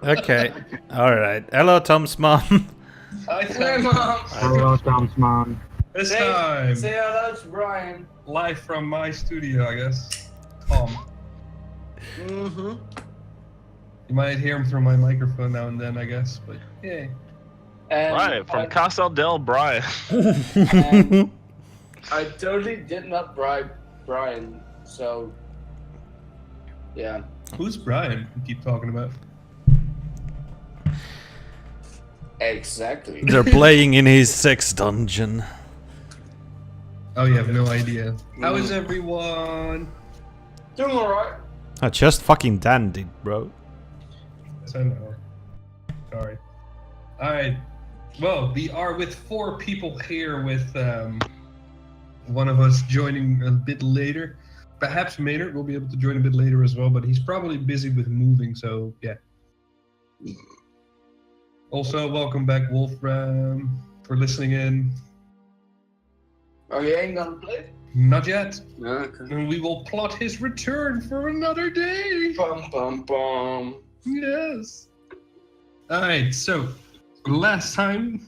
Okay. All right. Hello, Tom's mom. Hi, Hey, Tom. Mom. Hello, Tom's mom. This time, Say hello to Brian. live from my studio, I guess. Tom. Mm-hmm. You might hear him through my microphone now and then, I guess, but yeah. And Right, from Castle del Brian. and I totally did not bribe Brian, so yeah. Who's Brian you keep talking about? Exactly. They're playing in his sex dungeon. Oh, you have no idea. How is everyone? Doing alright. Just fucking dandy, bro. Yes, I know. Sorry. Alright. Well, we are with 4 people here with one of us joining a bit later. Perhaps Maynard will be able to join a bit later as well, but he's probably busy with moving, so yeah. Also, welcome back, Wolfram, for listening in. Oh, you ain't gonna play? Not yet. Okay. And we will plot his return for another day. Bum bum bum. Yes. Alright, so last time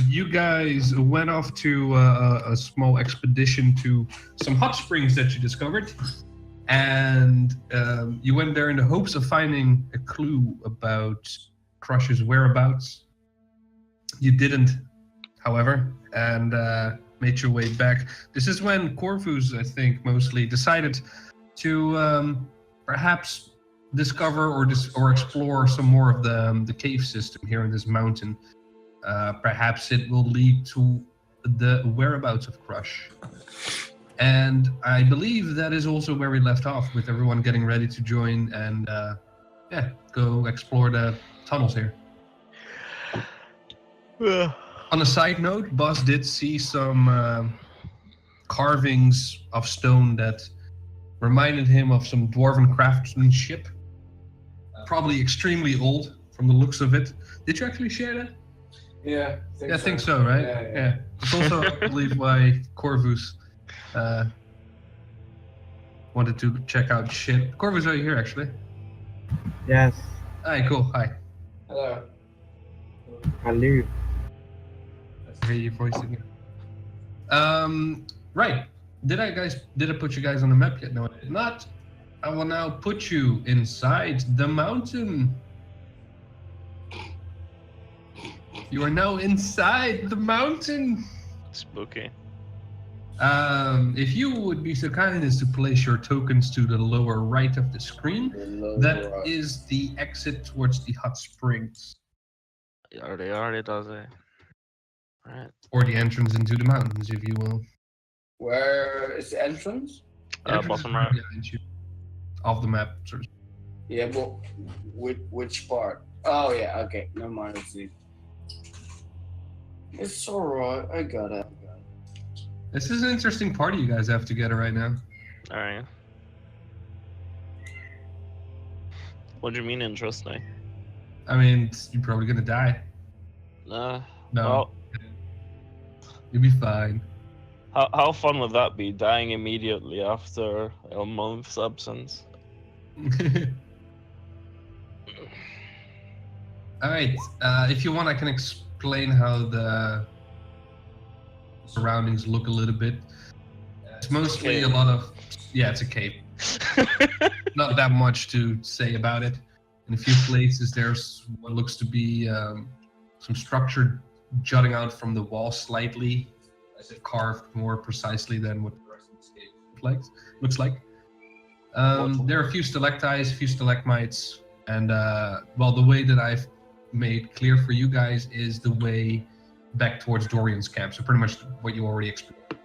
you guys went off to a small expedition to some hot springs that you discovered. And you went there in the hopes of finding a clue about Crush's whereabouts. You didn't, however, and made your way back. This is when Corvus, I think, mostly decided to perhaps discover or explore some more of the cave system here in this mountain. Perhaps it will lead to the whereabouts of Crush. And I believe that is also where we left off, with everyone getting ready to join and go explore the tunnels here. On a side note, Buzz did see some carvings of stone that reminded him of some dwarven craftsmanship. Probably extremely old from the looks of it. Did you actually share that? Yeah. I think so, right? Yeah. It's also, I believe, why Corvus wanted to check out shit. Corvus, are you here, actually? Yes, Hi, cool. Hi. Hello. hello. I hear your voice again. Right. Did I put you guys on the map yet? No, I did not. I will now put you inside the mountain. You are now inside the mountain. Spooky. If you would be so kind as to place your tokens to the lower right of the screen, that is the exit towards the hot springs, Already does it. Right. or the entrance into the mountains, if you will. Where is the entrance? The entrance Bottom is right. behind you, off the map, sort of. Yeah, but which part? Oh yeah, okay. Never mind. It's alright. I got it. This is an interesting party you guys have together right now. Alright. What do you mean interesting? I mean, you're probably gonna die. No. No, you'll be fine. How fun would that be, dying immediately after a month's absence? Alright, if you want, I can explain how the surroundings look a little bit. It's mostly a lot of... Yeah, it's a cave. Not that much to say about it. In a few places, there's what looks to be some structure jutting out from the wall slightly, as if carved more precisely than what the rest of the cave looks like. There are a few stalactites, a few stalagmites, and well, the way that I've made clear for you guys is the way back towards Dorian's camp. So pretty much what you already experienced.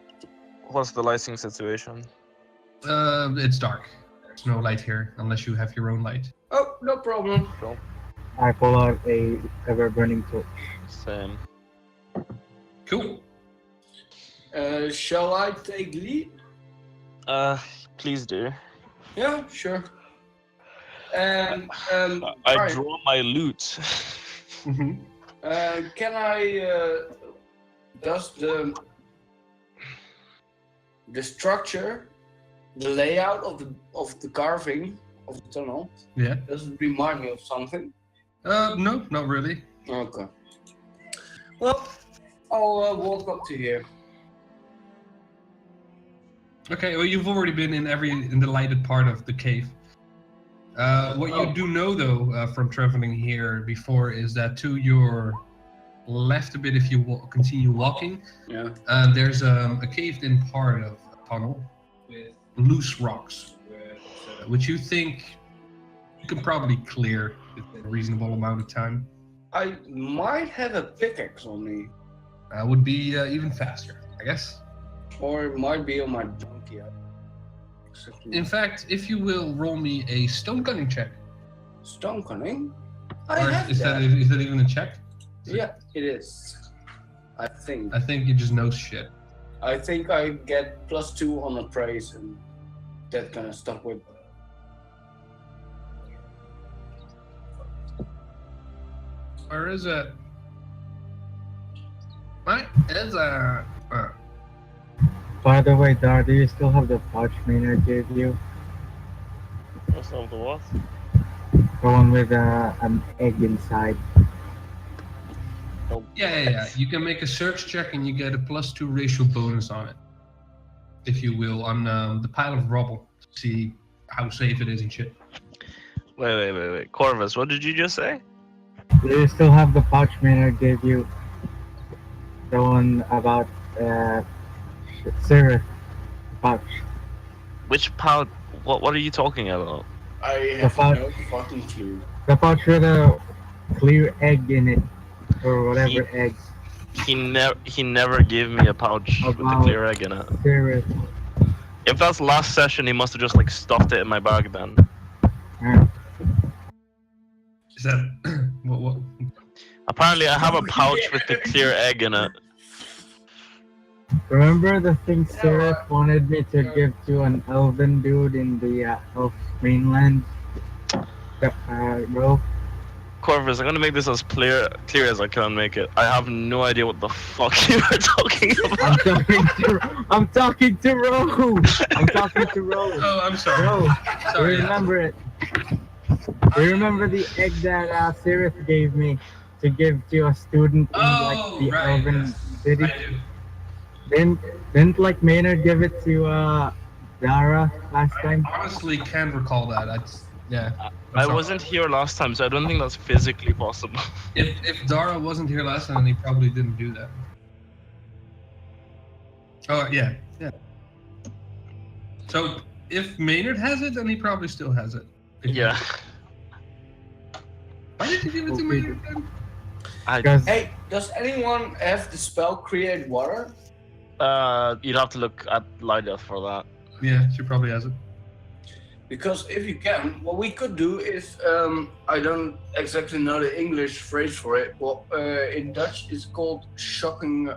What's the lighting situation? It's dark. There's no light here unless you have your own light. Oh, no problem. I pull out a ever-burning torch. Same. Cool. Shall I take lead? Please do. Yeah, sure. And I Brian, draw my loot. Mm-hmm. can I does the structure, the layout of the carving of the tunnel, Yeah. does it remind me of something? No, not really. Okay. Well, I'll walk up to here. Okay, well, you've already been in the lighted part of the cave. What you do know, though, from traveling here before, is that to your left a bit, if you continue walking, there's a caved-in part of a tunnel with loose rocks, which you think you can probably clear in a reasonable amount of time. I might have a pickaxe on me. Would be even faster, I guess. Or it might be on my donkey. In fact, if you will roll me a stone cutting check. Stone cutting? Or is that even a check? Yeah, it is. I think. I think you just know shit. I think I get +2 on appraise and that kind of stuff with. Where is it? What is that? By the way, Dara, do you still have the pouch Maynard gave you? What's up the what? The one with an egg inside. Yeah. You can make a search check and you get a +2 ratio bonus on it, if you will, on the pile of rubble to see how safe it is and shit. Wait. Corvus, what did you just say? Do you still have the pouch Maynard gave you? The one about Sir pouch. Which pouch? What are you talking about? I have no fucking clue. The pouch with a clear egg in it, or whatever egg. He never gave me a pouch with a clear egg in it. Serious. If that's last session, he must have just like stuffed it in my bag then. Is that what? Apparently, I have a pouch with the clear egg in it. Remember the thing Seraph wanted me to give to an elven dude in the elf mainland? Bro? Corvus, I'm gonna make this as clear as I can make it. I have no idea what the fuck you are talking about. I'm talking to Ro! I'm talking to Ro! Oh, I'm sorry. Ro, Sorry. remember it. You remember the egg that Seraph gave me to give to a student in like the elven city? I do. Didn't like Maynard give it to Dara last time? I honestly can't recall that. I wasn't here last time, so I don't think that's physically possible. If Dara wasn't here last time, he probably didn't do that. Oh yeah. So if Maynard has it, then he probably still has it. Yeah. Why did you give it to Maynard then? Hey, does anyone have the spell Create Water? You'd have to look at Lydith for that. Yeah, she probably has it. Because if you can, what we could do is, I don't exactly know the English phrase for it, but in Dutch it's called shocking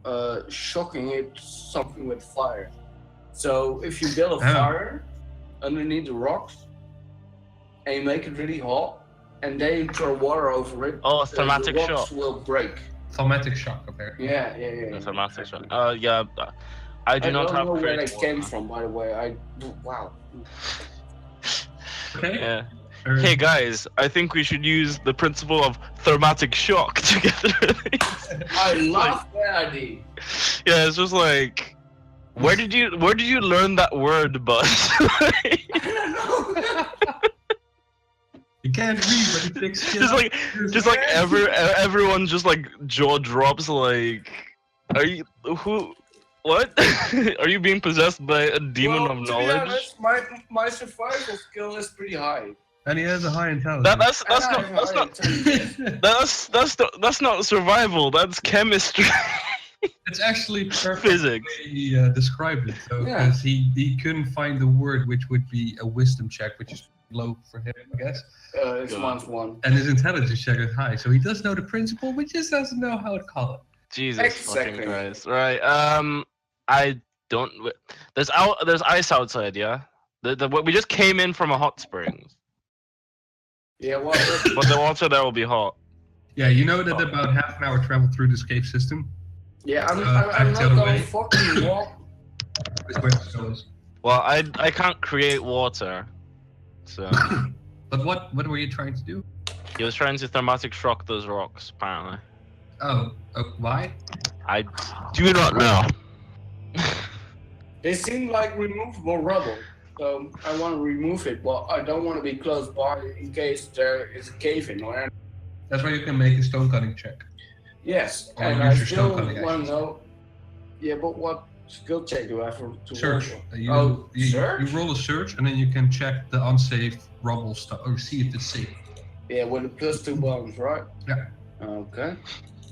it something with fire. So if you build a fire underneath the rocks and you make it really hot, and then you throw water over it, Oh, a thermatic the rocks shock. will break. Thaumatic shock, apparently. Yeah. A thermatic shock. Yeah. I do not don't have know where create that water. came from, by the way. Wow. Okay. Yeah. Hey guys, I think we should use the principle of thermatic shock to get rid of these. I love that idea. Yeah, it's just like, where did you learn that word, bud? I don't know. You can't read, but he picks shit up. just like everyone just like jaw drops. Like, are you who? What? Are you being possessed by a demon of To be knowledge? honest, my survival skill is pretty high. And he has a high intelligence. That's not survival. That's chemistry. It's actually perfect Physics. the way he described it. So, because he couldn't find the word, which would be a wisdom check, which is low for him, I guess. It's -1. And his intelligence check is high, so he does know the principle, but just doesn't know how to call it. Jesus fucking Christ! Right. I don't. There's ice outside. Yeah. We just came in from a hot springs. Yeah, well, But the water there will be hot. Yeah, you know that about half an hour travel through this cave system. yeah, I'm the not other gonna way. fucking walk. Is where it goes. Well, I can't create water, so But what were you trying to do? He was trying to thermatic shock those rocks, apparently. Oh, why? I do not know. They seem like removable rubble, so I want to remove it, but I don't want to be close by in case there is a cave in or anything. That's why you can make a stone cutting check. Yes, Or and use I your still stone cutting want actions. to know. Yeah, but what skill check do I have to Search. work on? You Search? roll a search, and then you can check the unsafe rubble stuff, or see if it's safe. Yeah, with a +2 bonus, right? Yeah. Okay.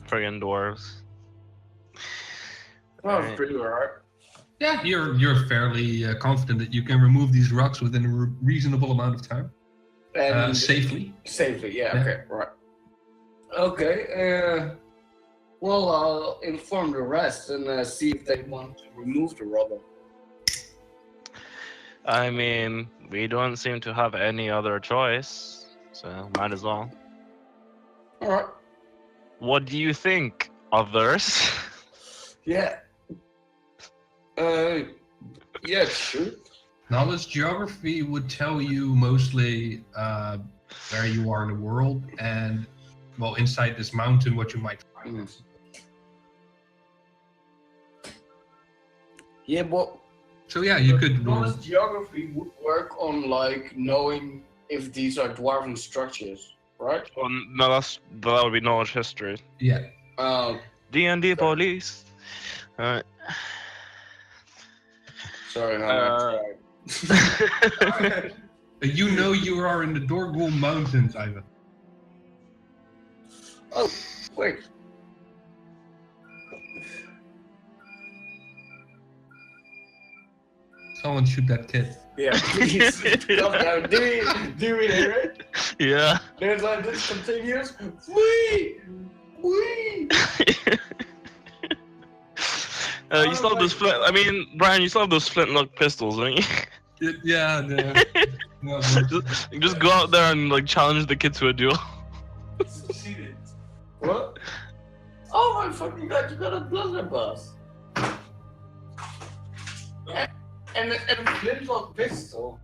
Friggin' dwarves. Well, Right. pretty alright. Yeah, you're fairly confident that you can remove these rocks within a reasonable amount of time, And safely. Safely, yeah, Yeah. okay, right. Okay, well, I'll inform the rest and see if they want to remove the rubble. I mean, we don't seem to have any other choice, so might as well. Alright, What do you think, others? yeah. Yeah, sure. Knowledge geography would tell you mostly where you are in the world and, well, inside this mountain, what you might find. Yeah, but So yeah, you could roll. knowledge geography would work on like knowing if these are dwarven structures, right? Well, no, that would be knowledge history. Yeah. D&D police. Alright. Sorry, You know you are in the Dorgul Mountains, Ivan. Oh, wait. Someone shoot that kid. Yeah, please. Calm down. Do we hear it? Yeah. There's like this continuous. Wee! Wee! You still have those Brian, you still have those flintlock pistols, don't you? Yeah, no, just go out there and like challenge the kid to a duel. Succeeded. What? Oh my fucking god, you got a blunderbuss. And a flintlock pistol.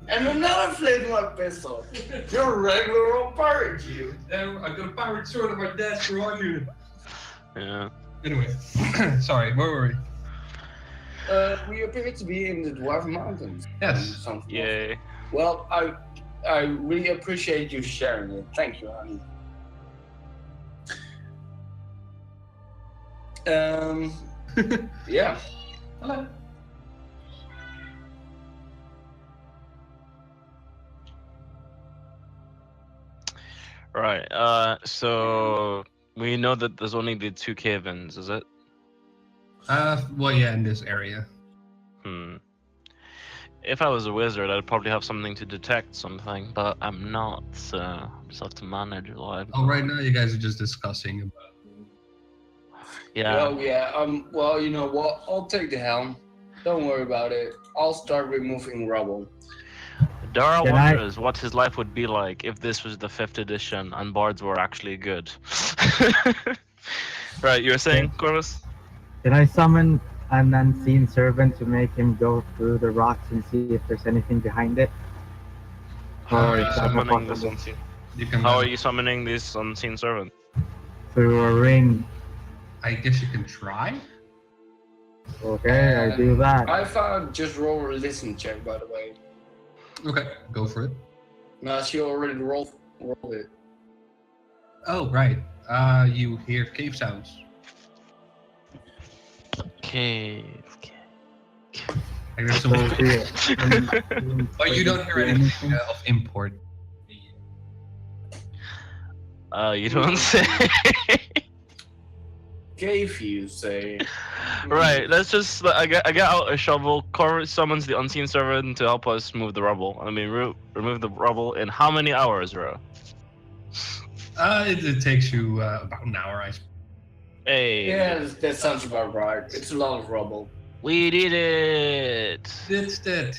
And another flintlock pistol. You're a regular old pirate, you. I got a pirate sword on my desk for our unit. Yeah. Anyway, sorry, where were we? We appear to be in the Dwarf Mountains. Yes. Yay. Well, I really appreciate you sharing it. Thank you, honey. Yeah. Hello. Right. So we know that there's only the 2 cave-ins, is it? Well, yeah, in this area. If I was a wizard, I'd probably have something to detect something, but I'm not, so I just have to manage live. Oh, right now you guys are just discussing about. Yeah. Oh, yeah. Well, you know what? I'll take the helm. Don't worry about it. I'll start removing rubble. Dara Can I- wonders what his life would be like if this was the 5th edition and bards were actually good. Right, you were saying, Corvus? Can I summon an unseen servant to make him go through the rocks and see if there's anything behind it? Or is that not Summoning this possible? unseen. You can. How are you summoning this unseen servant? Through a ring. I guess you can try. Okay, I do that. I found just roll a listen check, by the way. Okay, go for it. No, she already rolled it. Oh, right. You hear cave sounds. Cave. Like there's some, but you don't hear anything of import. You don't say. Cave, you say. Right, let's just. I get out a shovel. Corvus summons the unseen servant to help us move the rubble. I mean, remove the rubble in how many hours, Ro? It takes you about an hour, I suppose. Hey. Yeah, that sounds about right. It's a lot of rubble. We did it. That's that.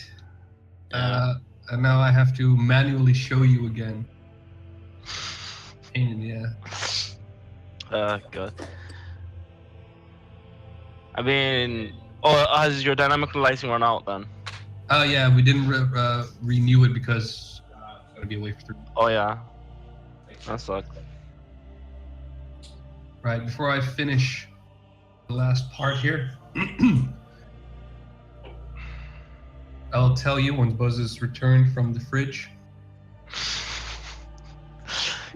Yeah. And now I have to manually show you again. Pain in the ass. God. I mean, has your dynamic lighting run out then? Oh yeah, we didn't renew it because it's gonna be away for 3. Oh yeah. That sucks. Right, before I finish the last part here, I'll tell you when Buzz is returned from the fridge.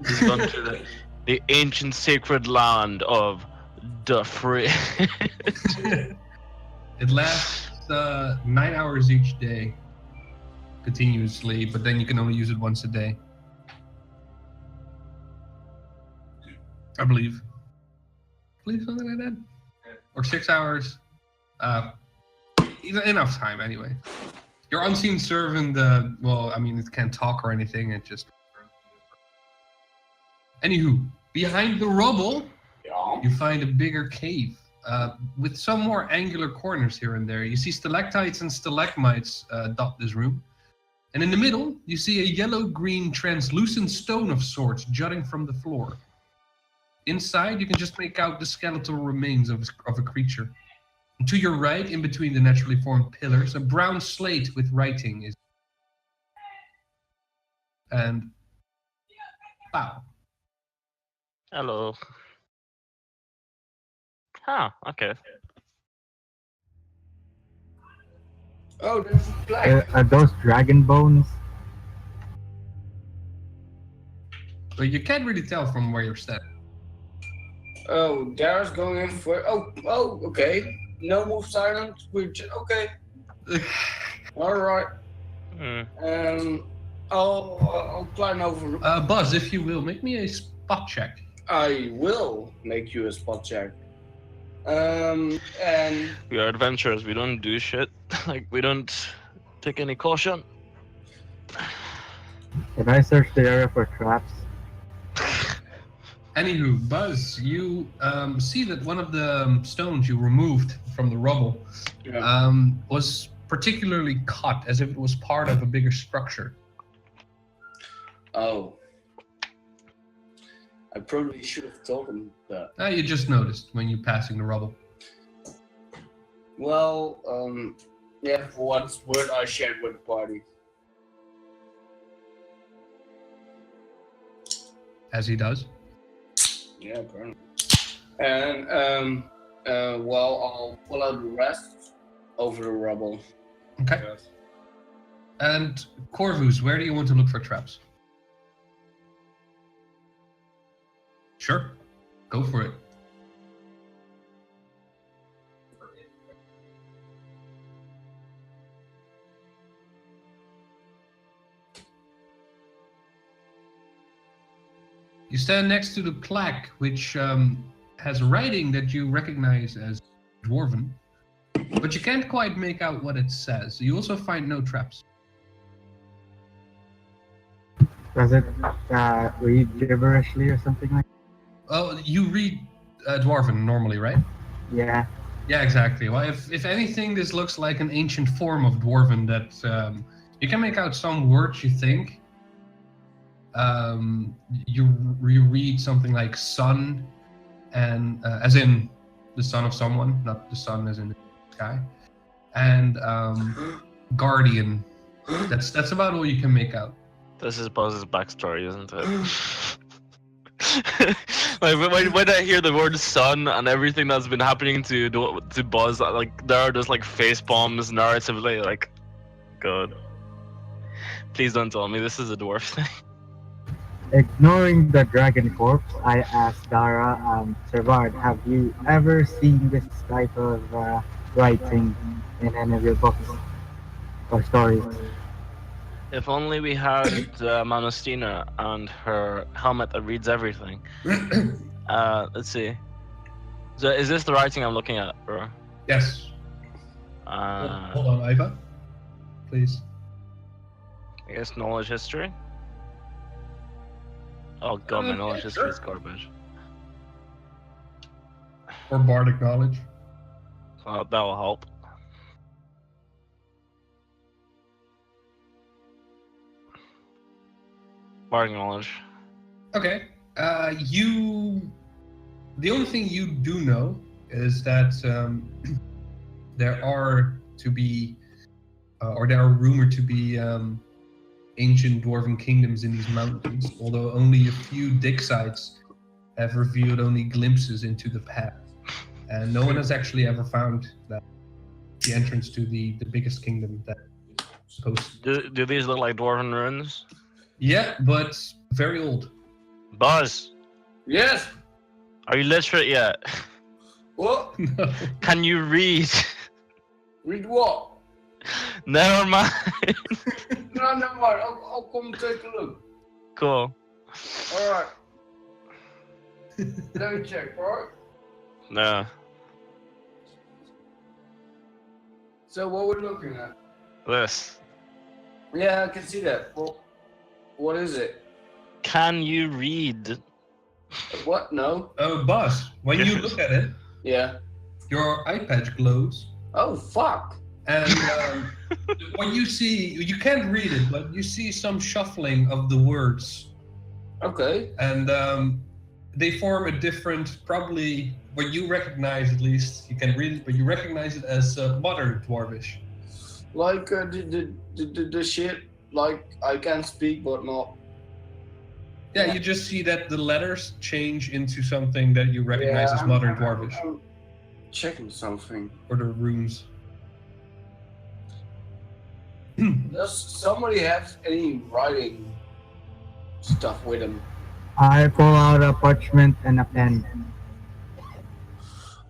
He's gone to the ancient sacred land of the fridge. It lasts 9 hours each day, continuously, but then you can only use it once a day. I believe something like that, or 6 hours. Enough time anyway. Your unseen servant, well, I mean, it can't talk or anything. It just. Anywho, behind the rubble, you find a bigger cave with some more angular corners here and there. You see stalactites and stalagmites dot this room. And in the middle, you see a yellow-green translucent stone of sorts jutting from the floor. Inside, you can just make out the skeletal remains of a creature. And to your right, in between the naturally formed pillars, a brown slate with writing is. And. Wow. Hello. Huh, okay. Oh, there's a flag. Are those dragon bones? But you can't really tell from where you're standing. Oh, Dara's going in for. Oh, okay. No move silent. Okay. All right. I'll climb over. Buzz, if you will, make me a spot check. I will make you a spot check. And We are adventurers, we don't do shit. Like, we don't take any caution. Can I search the area for traps? Anywho, Buzz, you see that one of the stones you removed from the rubble was particularly cut, as if it was part of a bigger structure. oh, I probably should have told him that. You just noticed when you're passing the rubble. Well, yeah, for what it's worth, I shared with the party. As he does. Yeah, apparently. And well, I'll pull out the rest over the rubble. Okay. And Corvus, where do you want to look for traps? Sure. Go for it. You stand next to the plaque, which has writing that you recognize as Dwarven, but you can't quite make out what it says. You also find no traps. Does it read gibberishly or something like that? Oh, you read Dwarven normally, right? Yeah. Yeah, exactly. Well, if anything, this looks like an ancient form of Dwarven that you can make out some words, you think. You read something like son, and as in the son of someone, not the sun as in the sky, and guardian. That's about all you can make out. This is Buzz's backstory, isn't it? Like when I hear the word "sun" and everything that's been happening to Buzz, like there are just like face palms narratively. Like, God, please don't tell me this is a dwarf thing. Ignoring the dragon corpse, I asked Dara and Servard, have you ever seen this type of writing in any of your books or stories? If only we had Manustina and her helmet that reads everything. Let's see. So is this the writing I'm looking at, bro? Yes. Hold on, Yva. Please. I guess knowledge history. Oh god, my knowledge history is garbage. Or bardic knowledge. That will help. Bardic knowledge. Okay. The only thing you do know is that there are rumored to be ancient dwarven kingdoms in these mountains, although only a few dig sites have revealed only glimpses into the past. And no one has actually ever found that the entrance to the biggest kingdom that is supposed to. Do these look like dwarven ruins? Yeah, but very old. Buzz, Yes. are you literate yet? What? No. Can you read? Read what? Never mind. No, never mind. I'll come take a look. Cool. All right. Let me check. All right. No. So what we're looking at? This. Yeah, I can see that. Well, what is it? Can you read? What? No. Oh, boss, when you look at it, Yeah. your eye patch glows. Oh fuck. And what you see, you can't read it, but you see some shuffling of the words. Okay. And they form a different, probably what you recognize at least, you can read it, but you recognize it as modern dwarvish. Like the shit. Like I can speak but not. Yeah, you just see that the letters change into something that you recognize as modern dwarvish, I'm checking something. or the runes. Does somebody have any writing stuff with them? I pull out a parchment and a pen.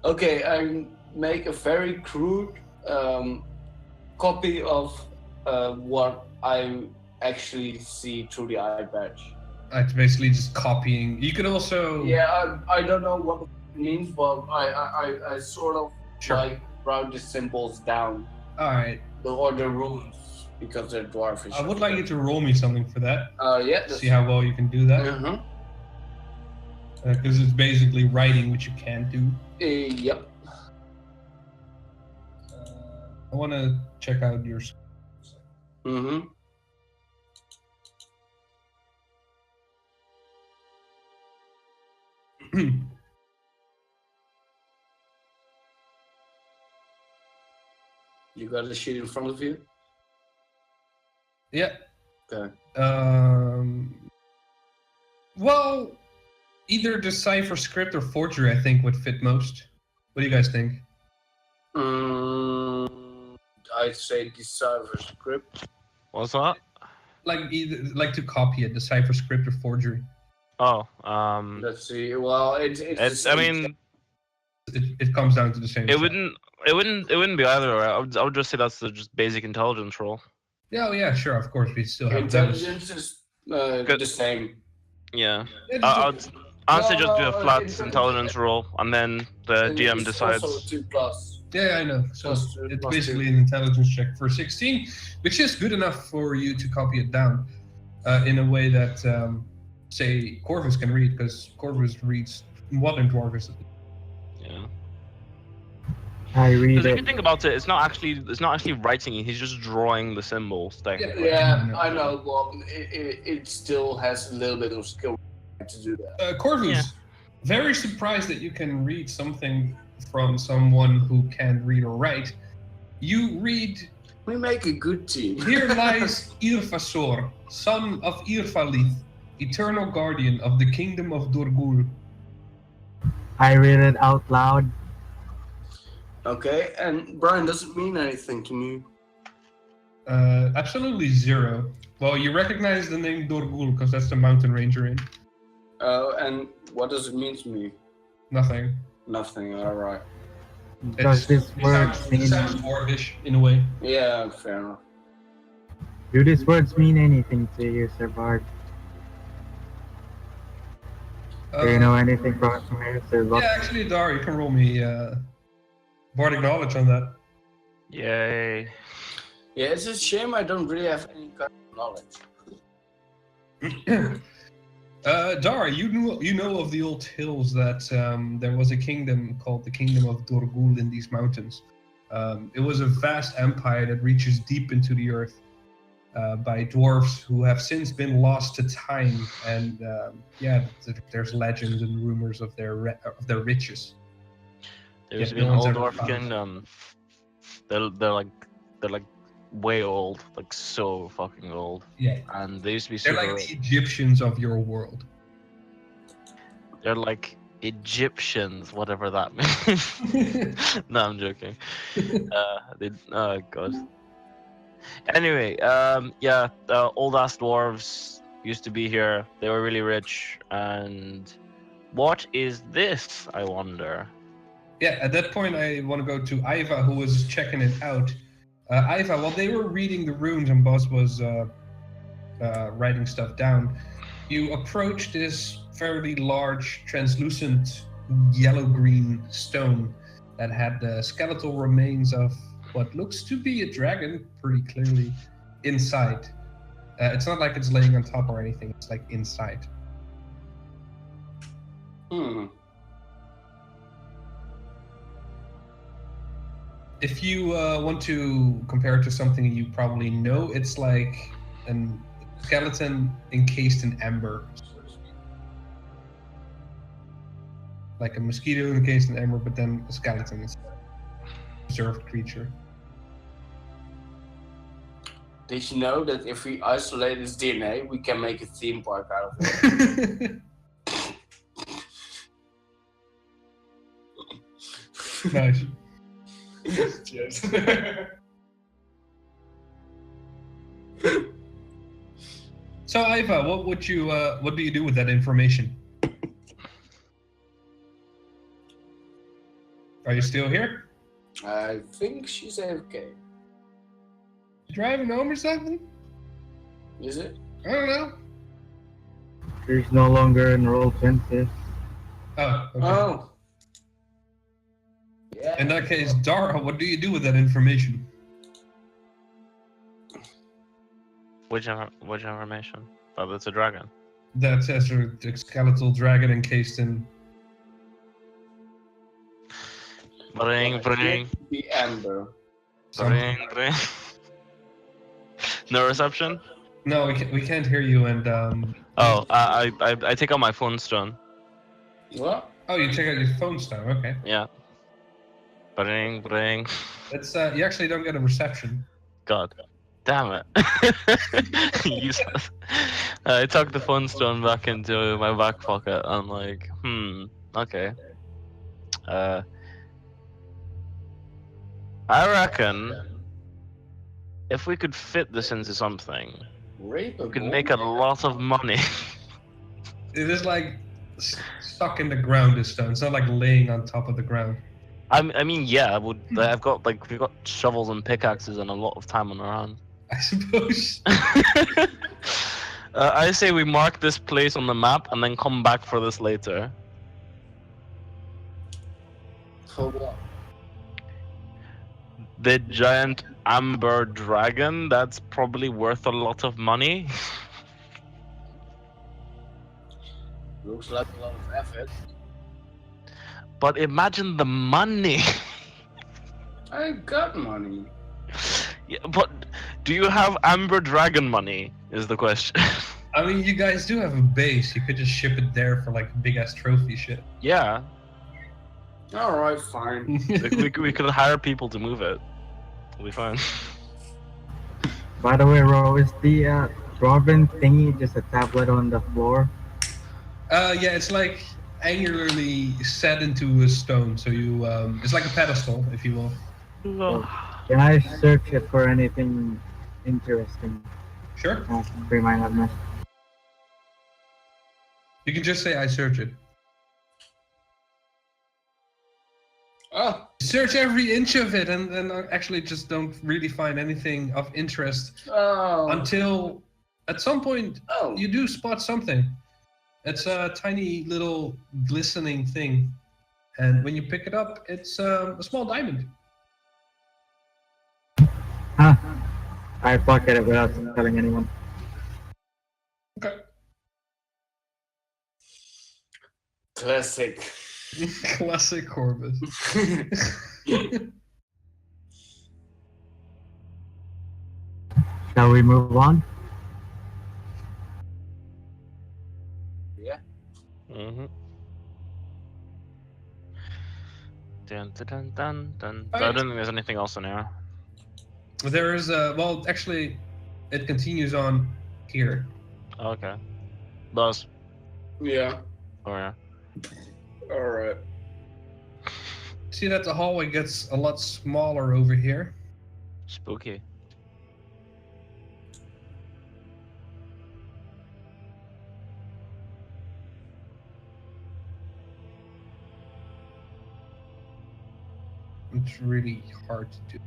Okay, I make a very crude copy of what I actually see through the eye patch. It's basically just copying. You can also... Yeah, I don't know what it means, but I sort of Sure. like write the symbols down, Alright, or the runes, because they're dwarfish. I would like you to roll me something for that. Yeah. See how well you can do that. Uh-huh. Because it's basically writing, which you can't do. Yep. I want to check out your... Mm-hmm. You got the sheet in front of you? Yeah. Okay. Well, either decipher script or forgery, I think, would fit most. What do you guys think? I'd say decipher script. What's that? Like to copy it, decipher script or forgery. Oh, Let's see. Well, it's the I same mean, It comes down to the same. it stuff. wouldn't be either. I would just say that's the just basic intelligence roll. Yeah, oh, yeah, sure. Of course, we still have intelligence is the same. Yeah. Yeah, I'd honestly just do a No, flat intelligence- intelligence roll, and then the And DM it's decides. Also 2+. Yeah, I know. So Plus- it's plus basically two. an intelligence check for 16, which is good enough for you to copy it down in a way that, say, Corvus can read, because Corvus reads modern dwarvish. Yeah. I read Because if you it. think about it, it's not actually writing it. He's just drawing the symbols. Technically. Yeah, I know, but it still has a little bit of skill to do that. Corvus, Yeah. very surprised that you can read something from someone who can read or write. You read, We make a good team. here lies Irfasor, son of Irfalith, eternal guardian of the kingdom of Dorgul. I read it out loud. Okay, and Brian, does it mean anything to me? Absolutely zero. Well, you recognize the name Dorgul because that's the mountain ranger in. And what does it mean to me? Nothing. Nothing. All right. Does this word mean? sounds dwarvish in a way. Yeah, fair enough. Do these words mean anything to you, Sir Bard? Do you know anything from here, Sir Bard? Yeah, actually, Dara, you can roll me bardic knowledge on that. Yay. Yeah, it's a shame I don't really have any kind of knowledge. Dara, you know of the old tales that there was a kingdom called the Kingdom of Dorgul in these mountains. It was a vast empire that reaches deep into the earth by dwarves who have since been lost to time, and there's legends and rumors of their riches. There used to Yeah, be no an one's old ever dwarf found it. kingdom. They're like way old, like so fucking old. Yeah. And they used to be They're super. like the Egyptians of your world. They're like Egyptians, whatever that means. No, I'm joking. Oh god. Anyway, yeah, the old ass dwarves used to be here. They were really rich. And what is this, I wonder? Yeah, at that point, I want to go to Yva, who was checking it out. Yva, while they were reading the runes and Boss was writing stuff down, you approached this fairly large, translucent, yellow-green stone that had the skeletal remains of what looks to be a dragon, pretty clearly, inside. It's not like it's laying on top or anything, it's like inside. If you want to compare it to something you probably know, it's like a skeleton encased in amber. Like a mosquito encased in amber, but then a skeleton is a preserved creature. Did you know that if we isolate its DNA, we can make a theme park out of it? Nice. Cheers. So, Yva, what do you do with that information? Are you still here? I think she's AFK. You driving home or something? Is it? I don't know. She's no longer in roll 20. Oh, okay. Oh. Yeah. In that case, Dara, what do you do with that information? Which information? Oh, that's a dragon. That says a skeletal dragon encased in... Bring. The amber. Bring. No reception? No, we can't hear you, and Oh, I take out my phone stone. What? oh, you check out your phone stone. Okay, Yeah. Bring. it's you actually don't get a reception. God. Damn it. Useless. I tucked the phone stone back into my back pocket. I'm like, okay. I reckon if we could fit this into something, we could make a lot of money. It is like stuck in the ground. This stone. It's not like laying on top of the ground. I mean, yeah, we've got shovels and pickaxes and a lot of time on our hands. I suppose. I say we mark this place on the map and then come back for this later. For what? The giant amber dragon, that's probably worth a lot of money. Looks like a lot of effort. But imagine the money. I got money. Yeah, but do you have amber dragon money is the question. I mean, you guys do have a base. You could just ship it there for like big ass trophy shit. Yeah, Alright, fine. we could hire people to move it. It'll be fine. By the way, Ro, is the dwarven thingy just a tablet on the floor? Yeah, it's like angularly set into a stone, so you it's like a pedestal, if you will. Can I search it for anything interesting? Sure. We might have missed. You can just say I search it. Oh, Search every inch of it, and then actually just don't really find anything of interest until at some point Oh. you do spot something. It's a tiny little glistening thing, and when you pick it up, it's a small diamond. Huh. I pocket it without telling anyone. Okay. Classic. Classic Corvus. Shall we move on? Yeah. Mm-hmm. Dun. I don't think there's anything else in here. There is a well, actually, it continues on here. Okay. Boss. Yeah. Oh yeah. All right. See that the hallway gets a lot smaller over here. Spooky. It's really hard to do.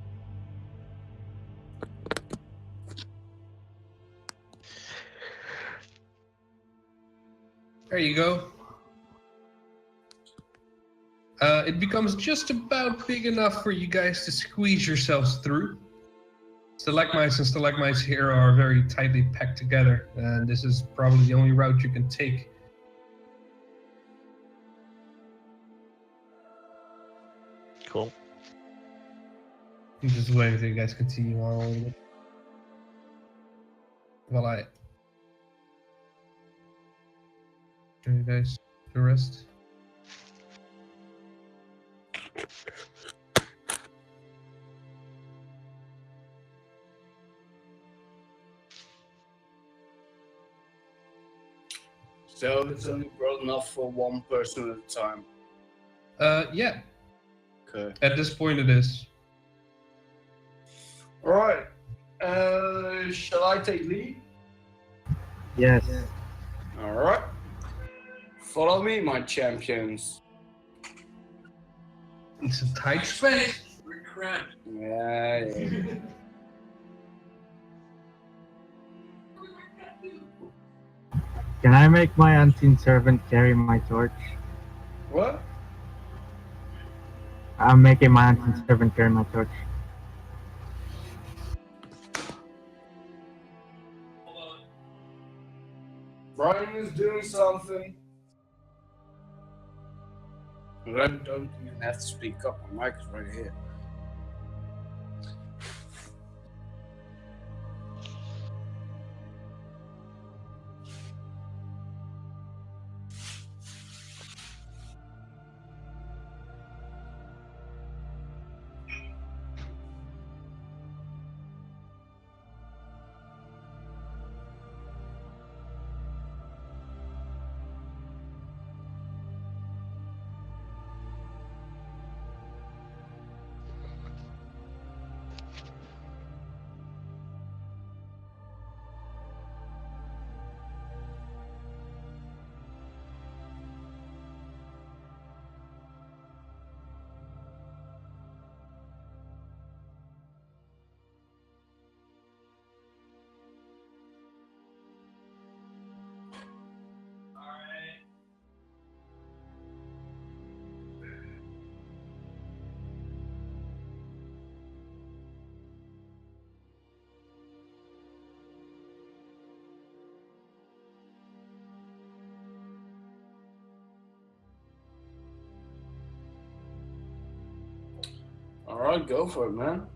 There you go. It becomes just about big enough for you guys to squeeze yourselves through. Stalagmites and stalagmites here are very tightly packed together, and this is probably the only route you can take. Cool. I'm just waiting until you guys continue on a little bit. While I show you guys the rest. So it's only broad enough for one person at a time. Yeah, Okay. at this point it is. All right. Shall I take lead? Yes. All right. Follow me, my champions. It's a tight space. Yeah. Can I make my unseen servant carry my torch? What? I'm making my unseen servant carry my torch. Brian is doing something. I don't even have to speak up. My mic is right here. All right, go for it, man.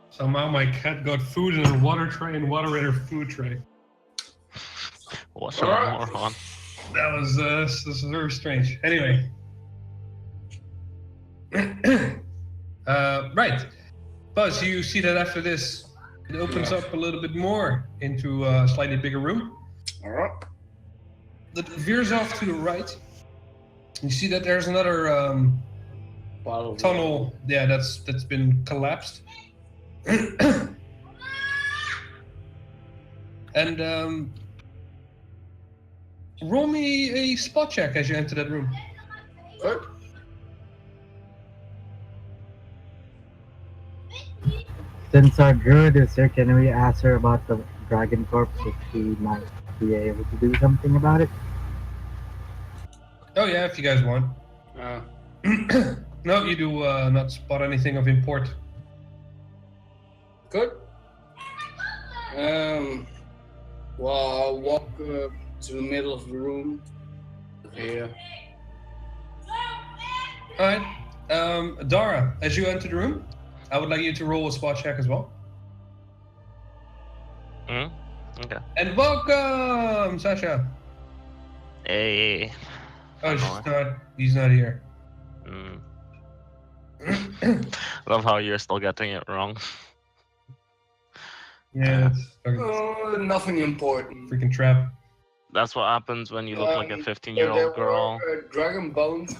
Somehow my cat got food in her water tray and water in her food tray. What a moron. That was this is very strange. Anyway. Right. Buzz, you see that after this, it opens up a little bit more into a slightly bigger room. All right. That veers off to the right. You see that there's another tunnel. Yeah, that's been collapsed. And roll me a spot check as you enter that room. Good. Since our druid is here, can we ask her about the dragon corpse if she might be able to do something about it? Oh yeah, if you guys want. No, you do not spot anything of import. Good. Well, I'll walk to the middle of the room. Here. Alright. Dara, as you enter the room, I would like you to roll a spot check as well. Okay. And welcome, Sasha. Hey. Oh, he's not here. Love how you're still getting it wrong. Yeah, Nothing important. freaking trap. That's what happens when you look like a There 15-year-old girl. were dragon bones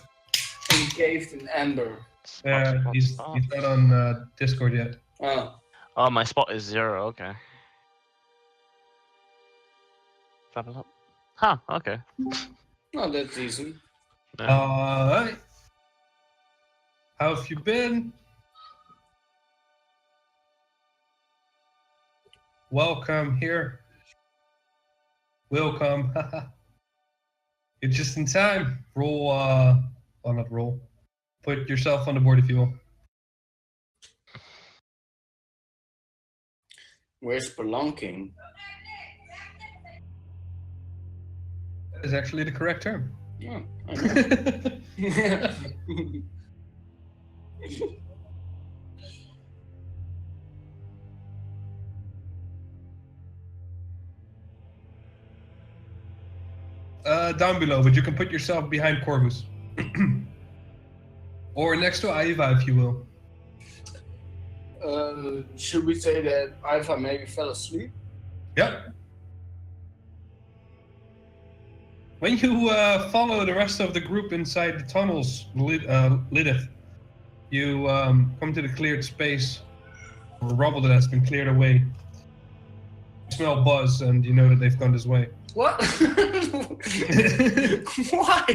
encased in amber. Yeah, he's not on Discord yet. Oh, my spot is 0. Okay. Level up. Huh. Okay. Oh, that's decent. Yeah. Alright. How have you been? Welcome here. Welcome. You're just in time. Roll, well, not roll. Put yourself on the board if you will. Where's spelunking? That is actually the correct term. Yeah, I know. Down below, but you can put yourself behind Corvus. Or next to Yva, if you will. Should we say that Yva maybe fell asleep? Yep. When you follow the rest of the group inside the tunnels, Lydith, you come to the cleared space, or rubble that has been cleared away. You smell buzz, and you know that they've gone this way. What? Why?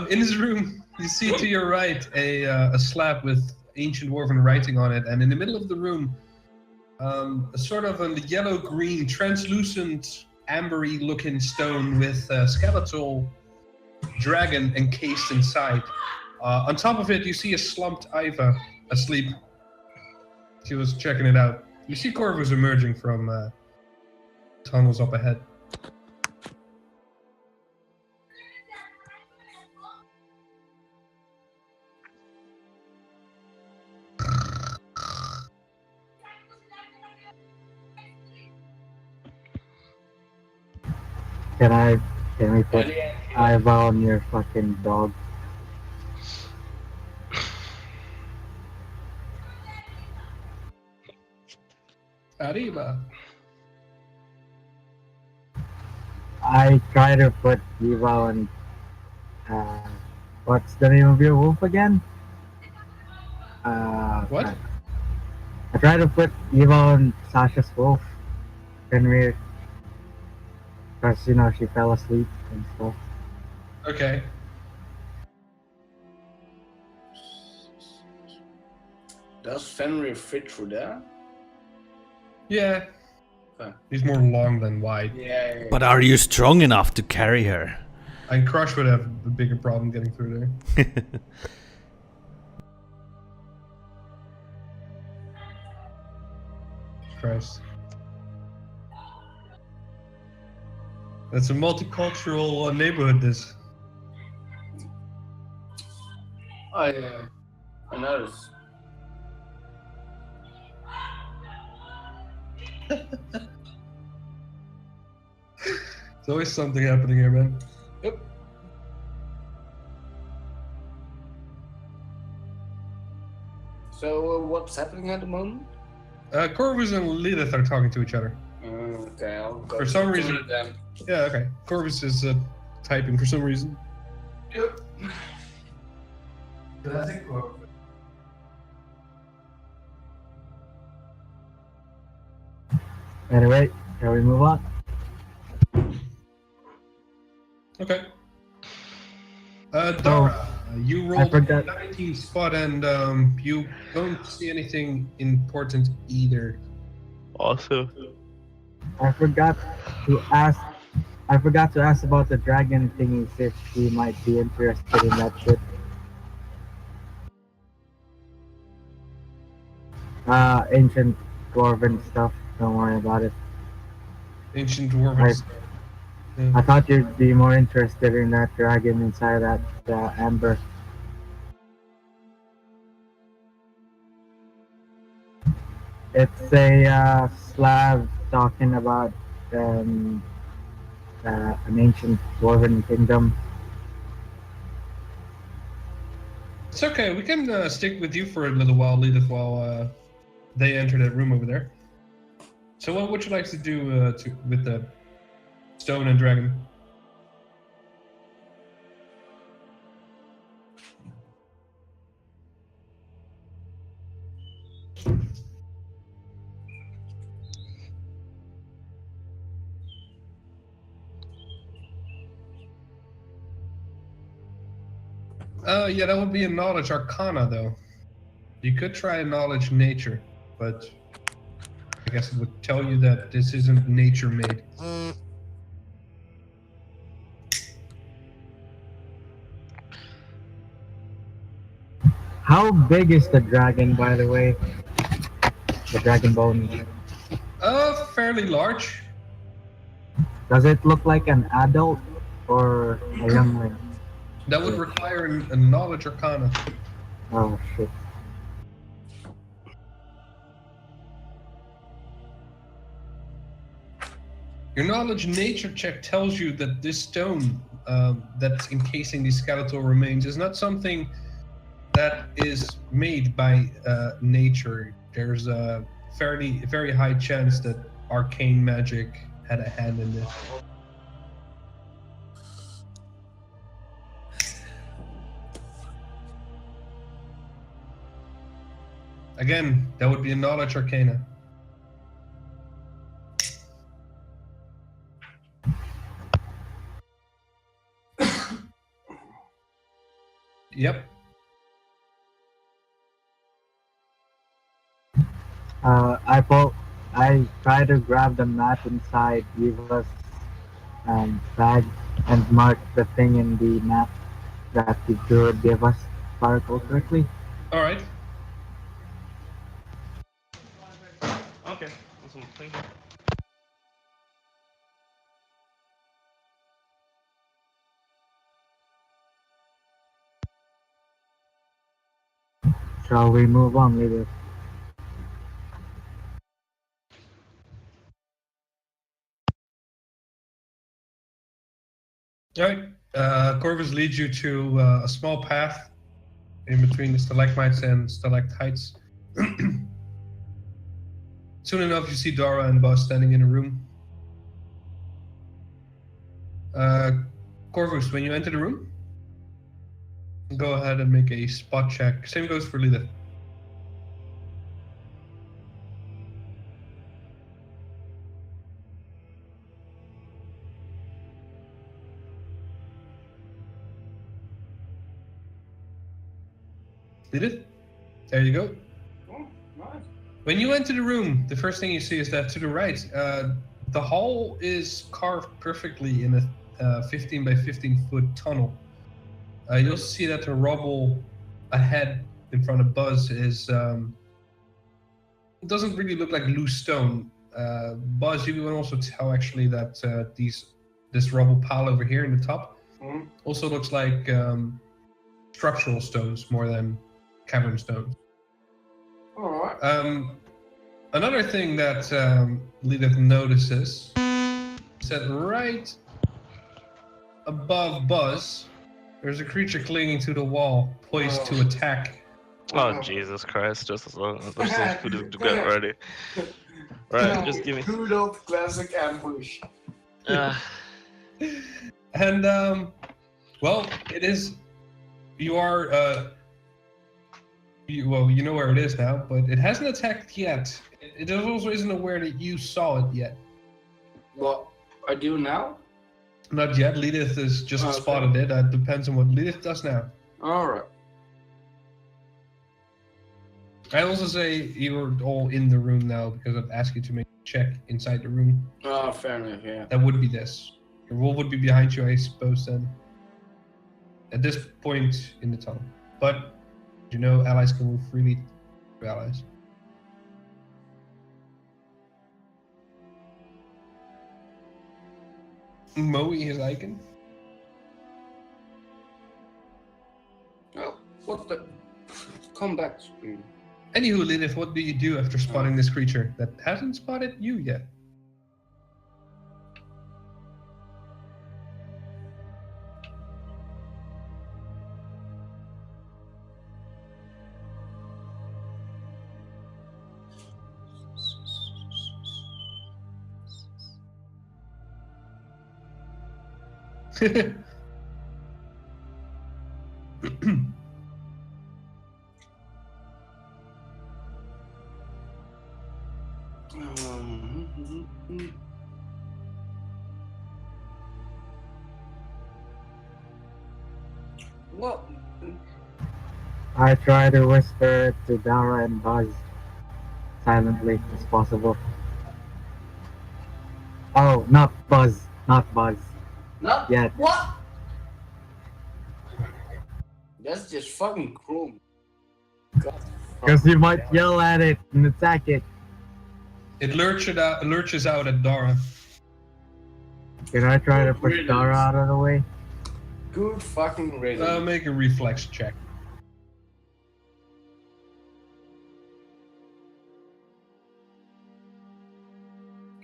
In this room, you see to your right a slab with ancient dwarven writing on it, and in the middle of the room, a sort of a yellow-green, translucent, ambery-looking stone with a skeletal dragon encased inside. On top of it, you see a slumped Yva asleep. She was checking it out. You see Corvus emerging from tunnels up ahead. Can we put Yva on your fucking dog? Arriba. I try to put Yva on. What's the name of your wolf again? What? I try to put Yva on Sasha's wolf. Can we? Because, you know, she fell asleep and stuff. Okay. Does Fenrir fit through there? Yeah. Okay. He's more long than wide. Yeah. But are you strong enough to carry her? And Crush would have a bigger problem getting through there. Christ. That's a multicultural neighborhood, this. I noticed. There's always something happening here, man. Yep. So what's happening at the moment? Corvus and Lydith are talking to each other. Okay, I'll go For some to reason- them. Yeah, okay. Corvus is typing for some reason. Yep. Classic Corvus. Anyway, shall we move on? Okay. Dara, you rolled forgot. 19 spot and you don't see anything important either. Also, I forgot to ask about the dragon thingies if she might be interested in that shit. Ancient dwarven stuff. Don't worry about it. Ancient dwarven. I thought you'd be more interested in that dragon inside that amber. It's a Slav talking about an ancient dwarven kingdom. It's okay. We can stick with you for a little while, Lydith, while they enter that room over there. So, what would you like to do with the stone and dragon? Yeah, that would be a knowledge arcana, though. You could try a knowledge nature, but I guess it would tell you that this isn't nature made. How big is the dragon, by the way? The dragon bone. Fairly large. Does it look like an adult or a youngling? That would require a knowledge arcana. Oh shit. Your knowledge nature check tells you that this stone that's encasing these skeletal remains is not something that is made by nature. There's a very high chance that arcane magic had a hand in this. Again, that would be a knowledge arcana. Yep. I try to grab the map inside Yva's bag and mark the thing in the map that the druid gave us, if I recall correctly. All right. Okay, awesome. Thank you. Shall we move on, Lydith? All right. Corvus leads you to a small path in between the stalagmites and stalactites. Soon enough, you see Dara and Buzz standing in a room. Corvus, when you enter the room, go ahead and make a spot check. Same goes for Lydith. Lydith? There you go. Oh, nice. When you enter the room, the first thing you see is that to the right, the hall is carved perfectly in a 15 by 15 foot tunnel. You'll see that the rubble ahead in front of Buzz is it doesn't really look like loose stone. Buzz, you can also tell actually that this rubble pile over here in the top also looks like structural stones more than cavern stones. All right. Another thing that Lydith notices is that right above Buzz, there's a creature clinging to the wall, poised to attack. Oh, Jesus Christ, just as long as we're supposed to get ready. Right, just give me. Good old classic ambush. And, well, it is. You are. You know where it is now, but it hasn't attacked yet. It also isn't aware that you saw it yet. What I do now? Not yet. Lydith has just Okay. spotted it. That depends on what Lydith does now. All right. I also say you're all in the room now because I've asked you to make a check inside the room. Oh, fair enough. Yeah. That would be this. Your wolf would be behind you, I suppose, then. At this point in the tunnel. But, you know, allies can move freely to allies. Moe his icon. Oh, what the? Come back, screen. Anywho, Lydith, what do you do after spotting this creature that hasn't spotted you yet? What? I try to whisper to Dara and Buzz silently as possible. Oh, not Buzz. Not Buzz. Not Yet. what? That's just fucking cruel. God. Because you might yell at it and attack it. It lurches out at Dara. Can I try to push Riddance. Dara out of the way? Good fucking riddance. Make a reflex check.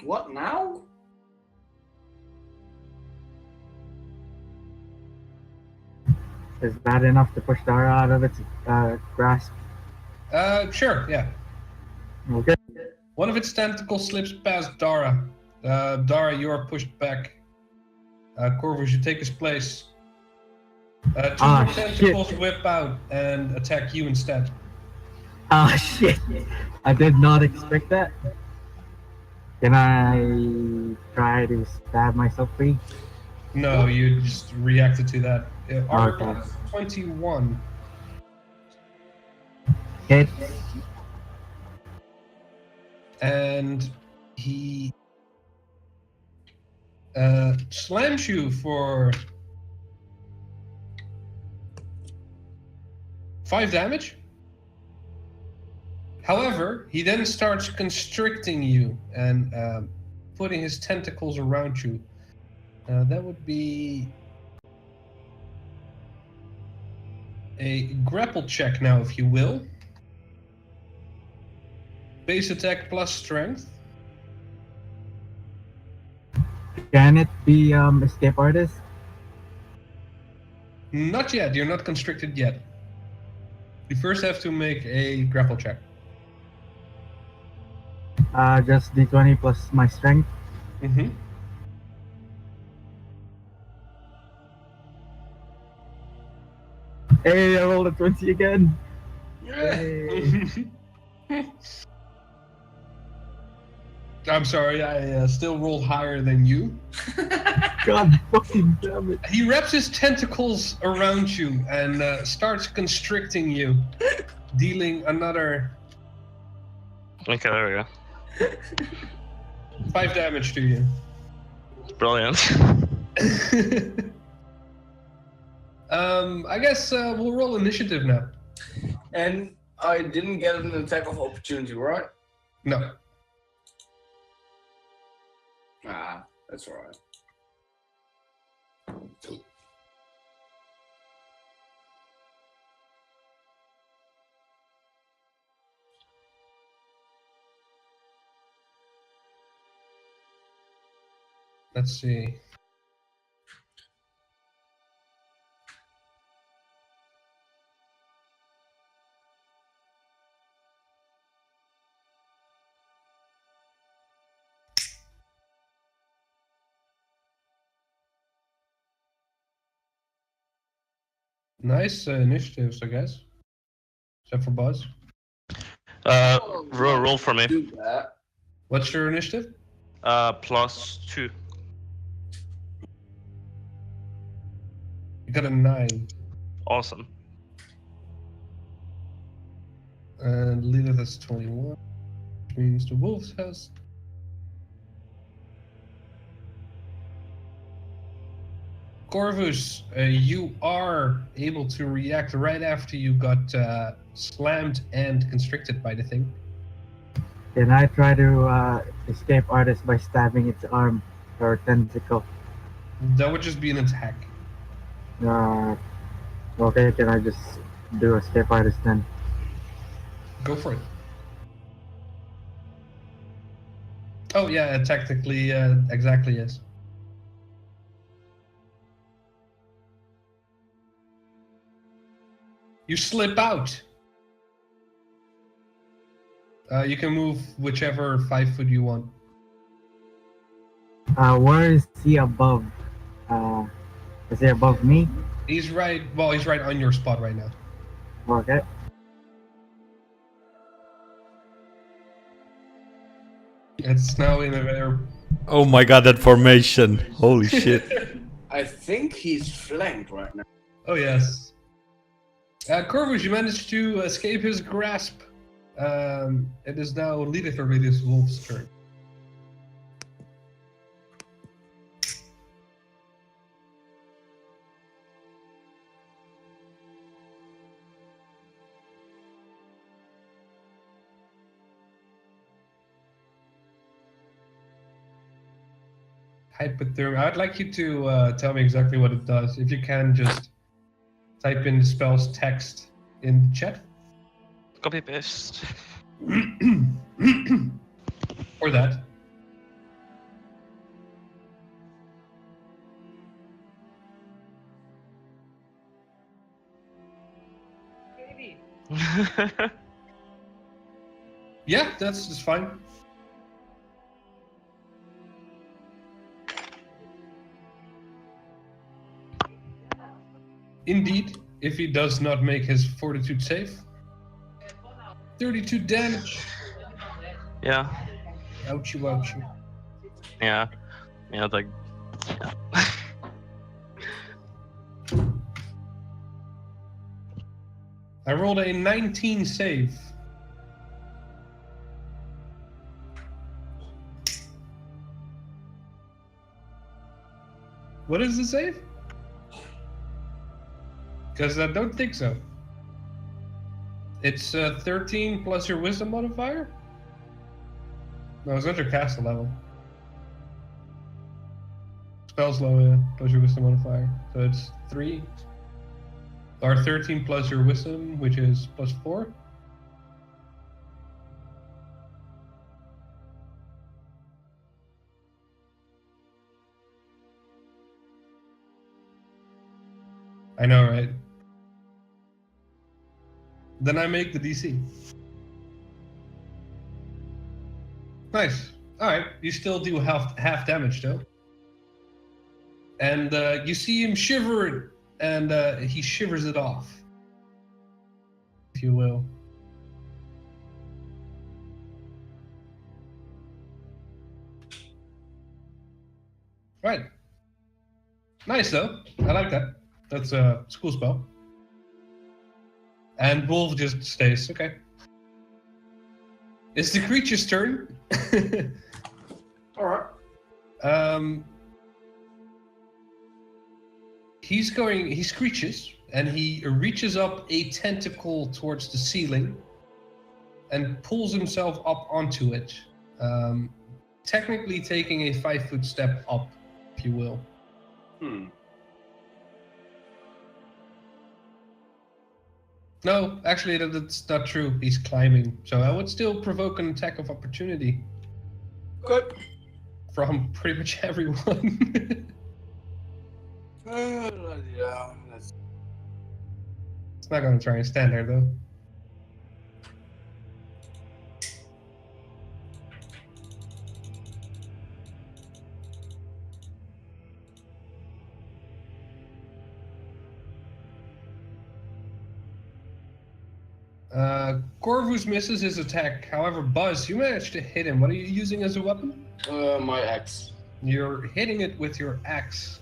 What now? Is that enough to push Dara out of its grasp? Sure, yeah. Okay. One of its tentacles slips past Dara. Dara, you are pushed back. Corvus, you take his place. Two more tentacles whip out and attack you instead. Ah, shit. I did not expect that. Can I try to stab myself free? No, you just reacted to that. Armor Okay. class 21. Hit. And he slams you for 5 damage. However, he then starts constricting you and putting his tentacles around you. That would be a grapple check now, if you will. Base attack plus strength. Can it be escape artist? Not yet, you're not constricted yet. You first have to make a grapple check. Just d20 plus my strength. Mm-hmm. Hey, I rolled a 20 again. Yeah. Hey. I'm sorry, I still rolled higher than you. God fucking damn it. He wraps his tentacles around you and starts constricting you, dealing another Okay, there we go. 5 damage to you. Brilliant. I guess we'll roll initiative now. And I didn't get an attack of opportunity, right? No. Ah, that's alright. Let's see. Nice initiatives, I guess. Except for Buzz. Roll for me. Do that. What's your initiative? +2. You got a 9. Awesome. And Lydith has 21. Which means the Wolves has... Corvus, you are able to react right after you got slammed and constricted by the thing. Can I try to escape artist by stabbing its arm or tentacle? That would just be an attack. Okay, can I just do a step artist then? Go for it. Oh yeah, technically, exactly yes. You slip out. You can move whichever 5 foot you want. Where is he above? Is he above me? He's right. Well, he's right on your spot right now. Okay. It's now in a very. Oh my god, that formation. Holy shit. I think he's flanked right now. Oh yes. Corvus, you managed to escape his grasp. It is now Lydith or Lydith's wolf's turn. Hypothermia. I'd like you to tell me exactly what it does. If you can, just type in the spell's text in the chat. Copy paste. Or that. Yeah, that's just fine. Indeed, if he does not make his fortitude save. 32 damage. Yeah. Ouchie, ouchie. Yeah. Yeah, like. Yeah. I rolled a 19 save. What is the save? Because I don't think so. It's 13 plus your wisdom modifier? No, it's under caster level. Spells low, yeah, plus your wisdom modifier. So it's 3. Or 13 plus your wisdom, which is plus 4. I know, right? Then I make the DC. Nice. Alright, you still do half damage though. And you see him shiver, and he shivers it off, if you will. Right. Nice though. I like that. That's a school spell. And Wolf just stays. Okay. It's the creature's turn. Alright. He screeches, and he reaches up a tentacle towards the ceiling and pulls himself up onto it. Technically taking a 5-foot step up, if you will. No, actually that's not true. He's climbing. So I would still provoke an attack of opportunity. Good. From pretty much everyone. Yeah, that's... It's not going to try and stand there, though. Corvus misses his attack. However, Buzz, you managed to hit him. What are you using as a weapon? My axe. You're hitting it with your axe.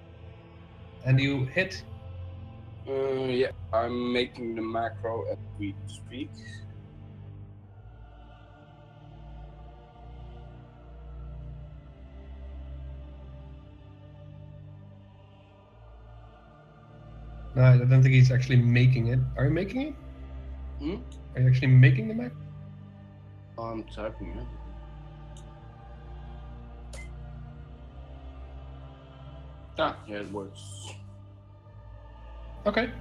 And you hit. Yeah, I'm making the macro as we speak. No, I don't think he's actually making it. Are you making it? Are you actually making the macro? I'm typing it. Ah, yeah, it works. Okay.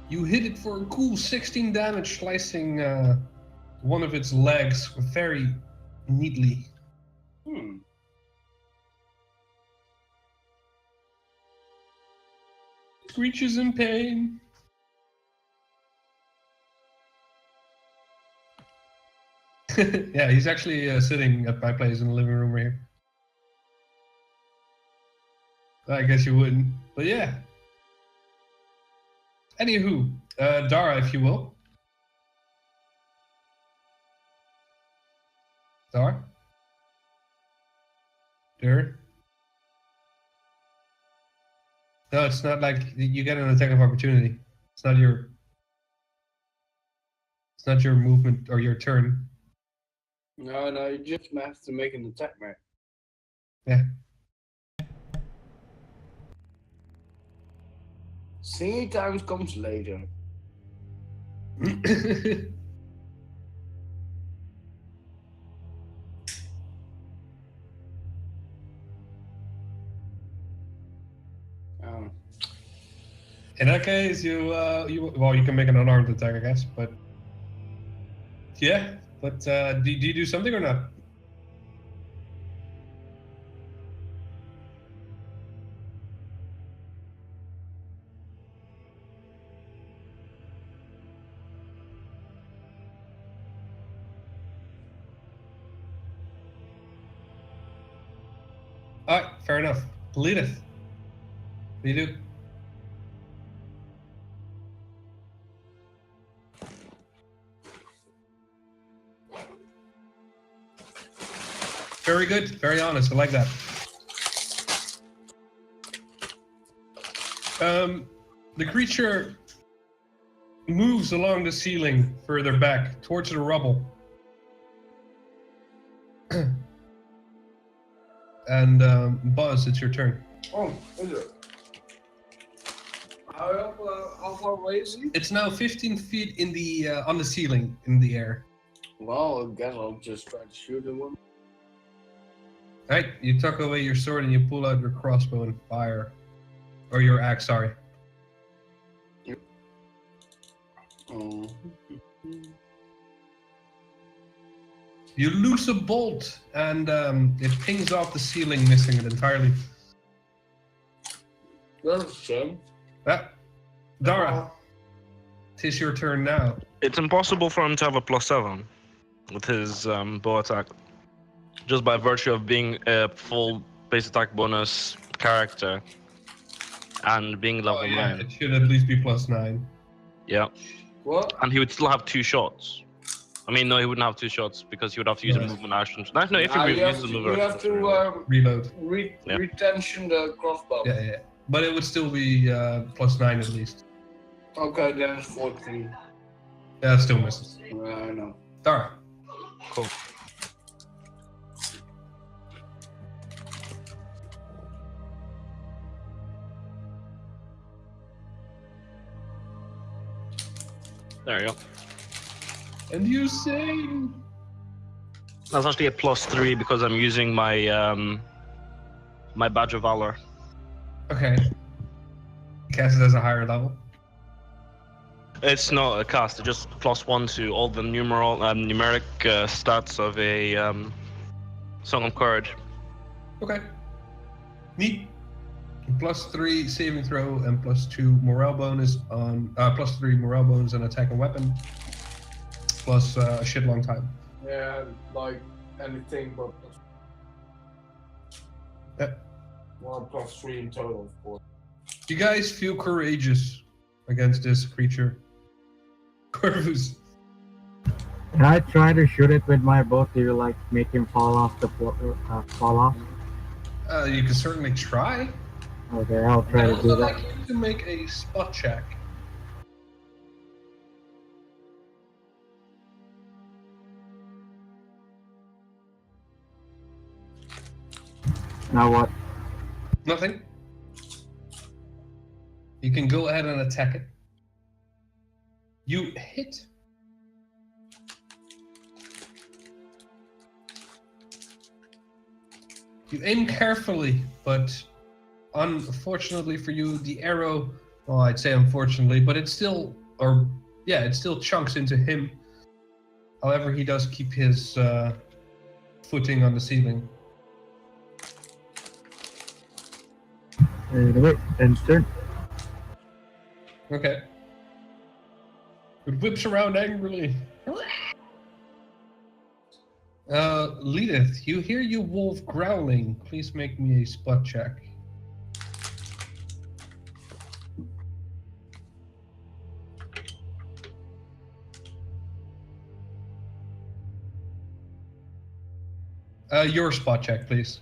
You hit it for a cool 16 damage, slicing one of its legs very neatly. Screeches in pain. Yeah, he's actually sitting at my place in the living room right here. I guess you wouldn't, but yeah. Anywho, Dara, if you will. Dara? Dara? No, it's not like you get an attack of opportunity. It's not your movement or your turn. No, you just have to make an attack, mate. Yeah. Singing times comes later. In that case, you can make an unarmed attack, I guess, but yeah. But do you do something or not? All right, fair enough. Lydith, what do you do? Very good, very honest. I like that. The creature moves along the ceiling further back towards the rubble. And Buzz, it's your turn. Oh, is it? How far away is he? It's now 15 feet in the on the ceiling in the air. Well, I guess I'll just try to shoot him. All right, you tuck away your sword and you pull out your crossbow and fire, or your axe. Sorry. Yep. Oh. You loose a bolt and it pings off the ceiling, missing it entirely. That's a shame. Dara, tis your turn now. It's impossible for him to have a +7 with his bow attack, just by virtue of being a full base attack bonus character and being level 9. It should at least be +9. Yeah. What? And he would still have 2 shots. I mean, no, he wouldn't have 2 shots because he would have to use a movement action. No, if he uses a movement action. You have to Reload. retention the crossbow. Yeah. But it would still be +9 at least. Okay, then it's 14. Yeah, it still misses. I know. Dara. Cool. There you go. And you sing. That's actually a +3 because I'm using my my badge of valor. Okay. Cast it as a higher level. It's not a cast; it's just +1 to all the numeric stats of a Song of Courage. Okay. Neat. +3 saving throw and +2 morale bonus on +3 morale bonus on attack and weapon. Plus a shit long time. Yeah, like anything but. Yep. 1 + 3 in total, of course. You guys feel courageous against this creature. Corvus. Can I try to shoot it with my bow to like make him fall off the floor? Fall off? You can certainly try. Okay, I'll try I'd to also do like that. you to make a spot check. Now what? Nothing. You can go ahead and attack it. You hit. You aim carefully, but unfortunately for you, the arrow, well, I'd say unfortunately, but it still chunks into him. However, he does keep his footing on the ceiling. Anyway, end turn. Okay. It whips around angrily. Lydith, you hear your wolf growling. Please make me a spot check. Your spot check, please.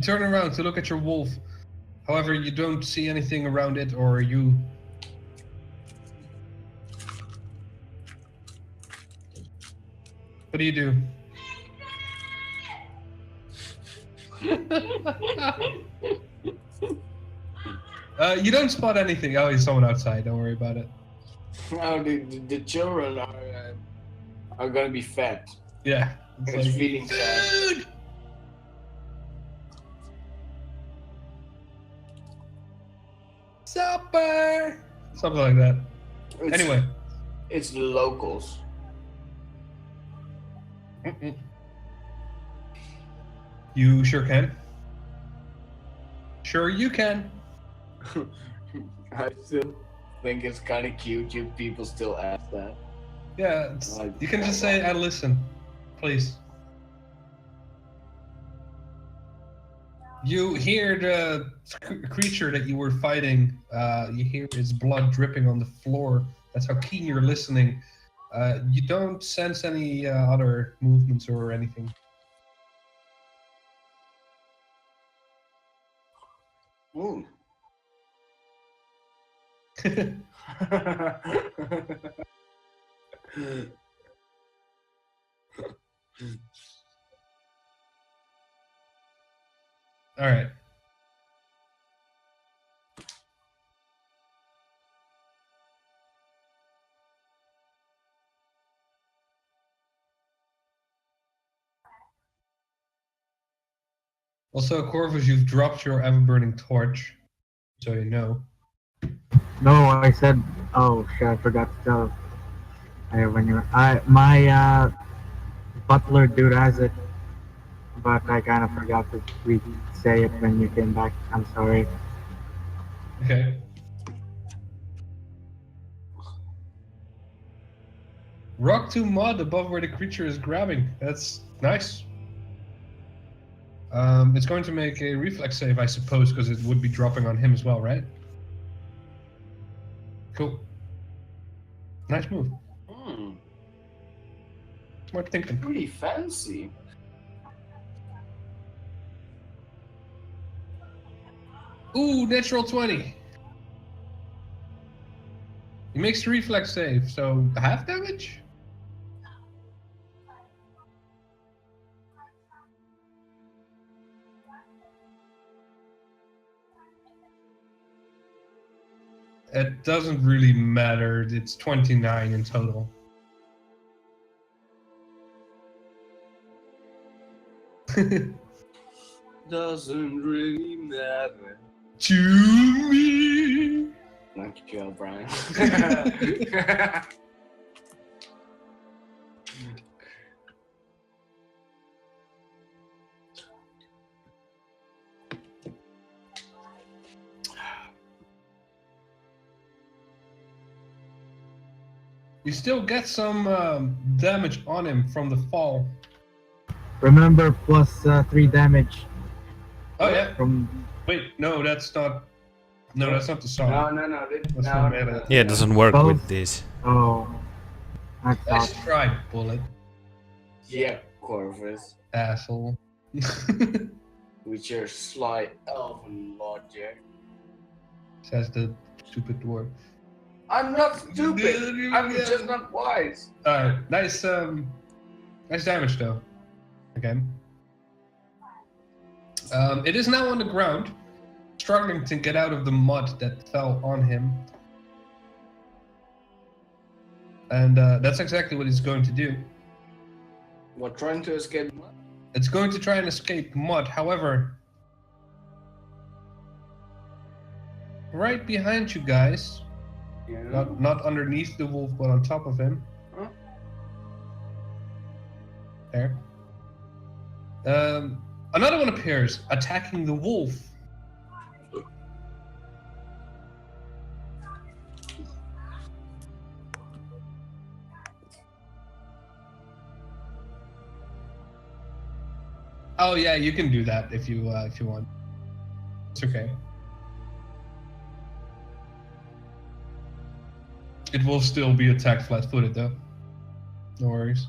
Turn around to look at your wolf. However, you don't see anything around it, or you... What do you do? You don't spot anything. Oh, there's someone outside. Don't worry about it. Oh, the children are gonna be fed. Yeah. It's feeding sad. Food! Supper! Something like that. Anyway. It's the locals. You sure can. Sure you can. I still think it's kind of cute. You people still ask that. Yeah, you can just say, I listen. Please. You hear the creature that you were fighting. You hear its blood dripping on the floor. That's how keen you're listening. You don't sense any other movements or anything. Ooh. All right. Also, Corvus, you've dropped your ever-burning torch, so you know. No, I said. Oh shit! I forgot to tell. My butler dude has it, but I kind of forgot to say it when you came back. I'm sorry. Okay. Rock to mud above where the creature is grabbing. That's nice. It's going to make a reflex save, I suppose, because it would be dropping on him as well, right? Cool. Nice move. Smart thinking. Pretty fancy. Ooh, natural 20. He makes the reflex save, so half damage? It doesn't really matter. It's 29 in total. Doesn't really matter. To me. Thank you, Brian. You still get some damage on him from the fall. Remember, plus 3 damage Oh yeah. from. Wait, no, that's not. No, that's not the song. No. That's not melee. Yeah, it doesn't work Both. with this. Oh, I Nice thought. try, bullet. Yeah, Corvus. Asshole. With your sly elven logic. Says the stupid dwarf. I'm not stupid. I'm just not wise. Alright, nice damage though. Again. It is now on the ground, struggling to get out of the mud that fell on him. And that's exactly what he's going to do. What, trying to escape? It's going to try and escape mud. However, right behind you guys, Yeah. not underneath the wolf, but on top of him. Huh? There. Another one appears, attacking the wolf. Oh yeah, you can do that if you want. It's okay. It will still be attacked flat-footed though. No worries.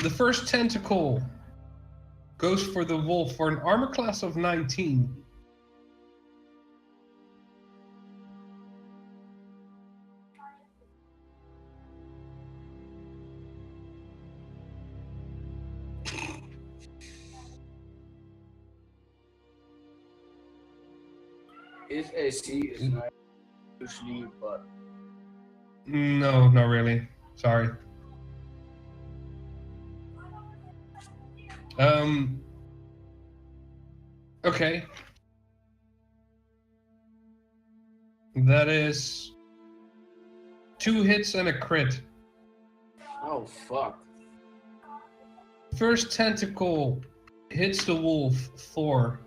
The first tentacle goes for the wolf for an armor class of 19. His AC is not usually, but No, not really. Sorry. Okay. That is 2 hits and a crit. oh fuck. First tentacle hits the wolf for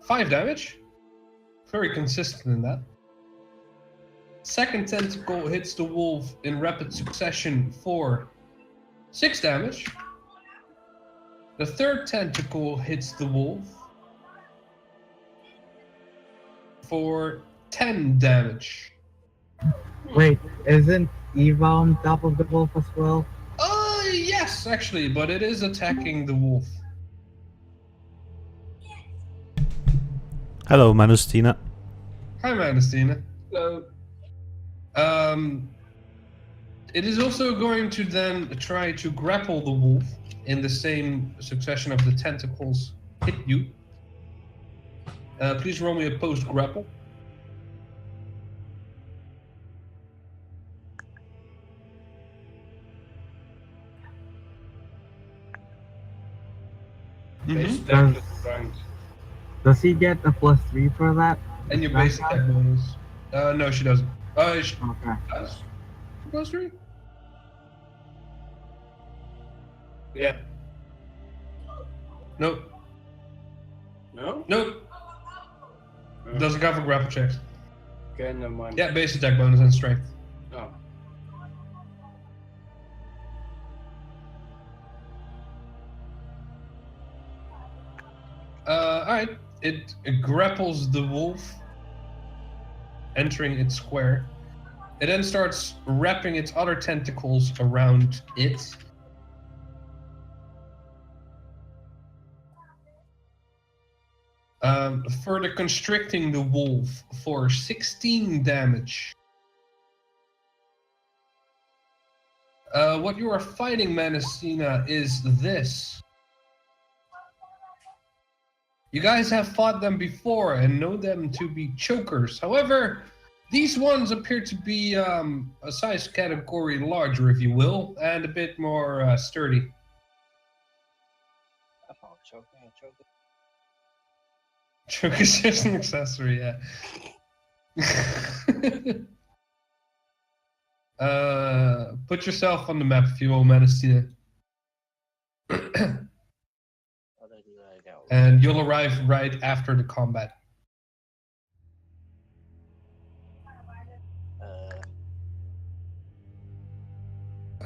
5 damage. Very consistent in that. Second tentacle hits the wolf in rapid succession for 6 damage. The third tentacle hits the wolf for 10 damage. Wait, isn't Eva on top of the wolf as well? Yes, actually, but it is attacking the wolf. Hello, Manustina. Hi, Manustina. Hello. It is also going to then try to grapple the wolf in the same succession of the tentacles hit you. Please roll me a post grapple. Base Mm-hmm. attack is ranked. Does he get a +3 for that? And your basic attack bonus. No, she doesn't. She Okay. does. Plus 3? Yeah. Nope. No? Nope. No. Doesn't count for grapple checks. Okay, never mind. Yeah, base attack bonus and strength. Oh. Alright. It grapples the wolf, entering its square. It then starts wrapping its other tentacles around it. Further constricting the wolf for 16 damage. What you are fighting, Manustina, is this. You guys have fought them before and know them to be chokers. However, these ones appear to be a size category larger, if you will, and a bit more sturdy. Choker is just an accessory, yeah. Put yourself on the map, if you will, Manustina. And you'll arrive right after the combat.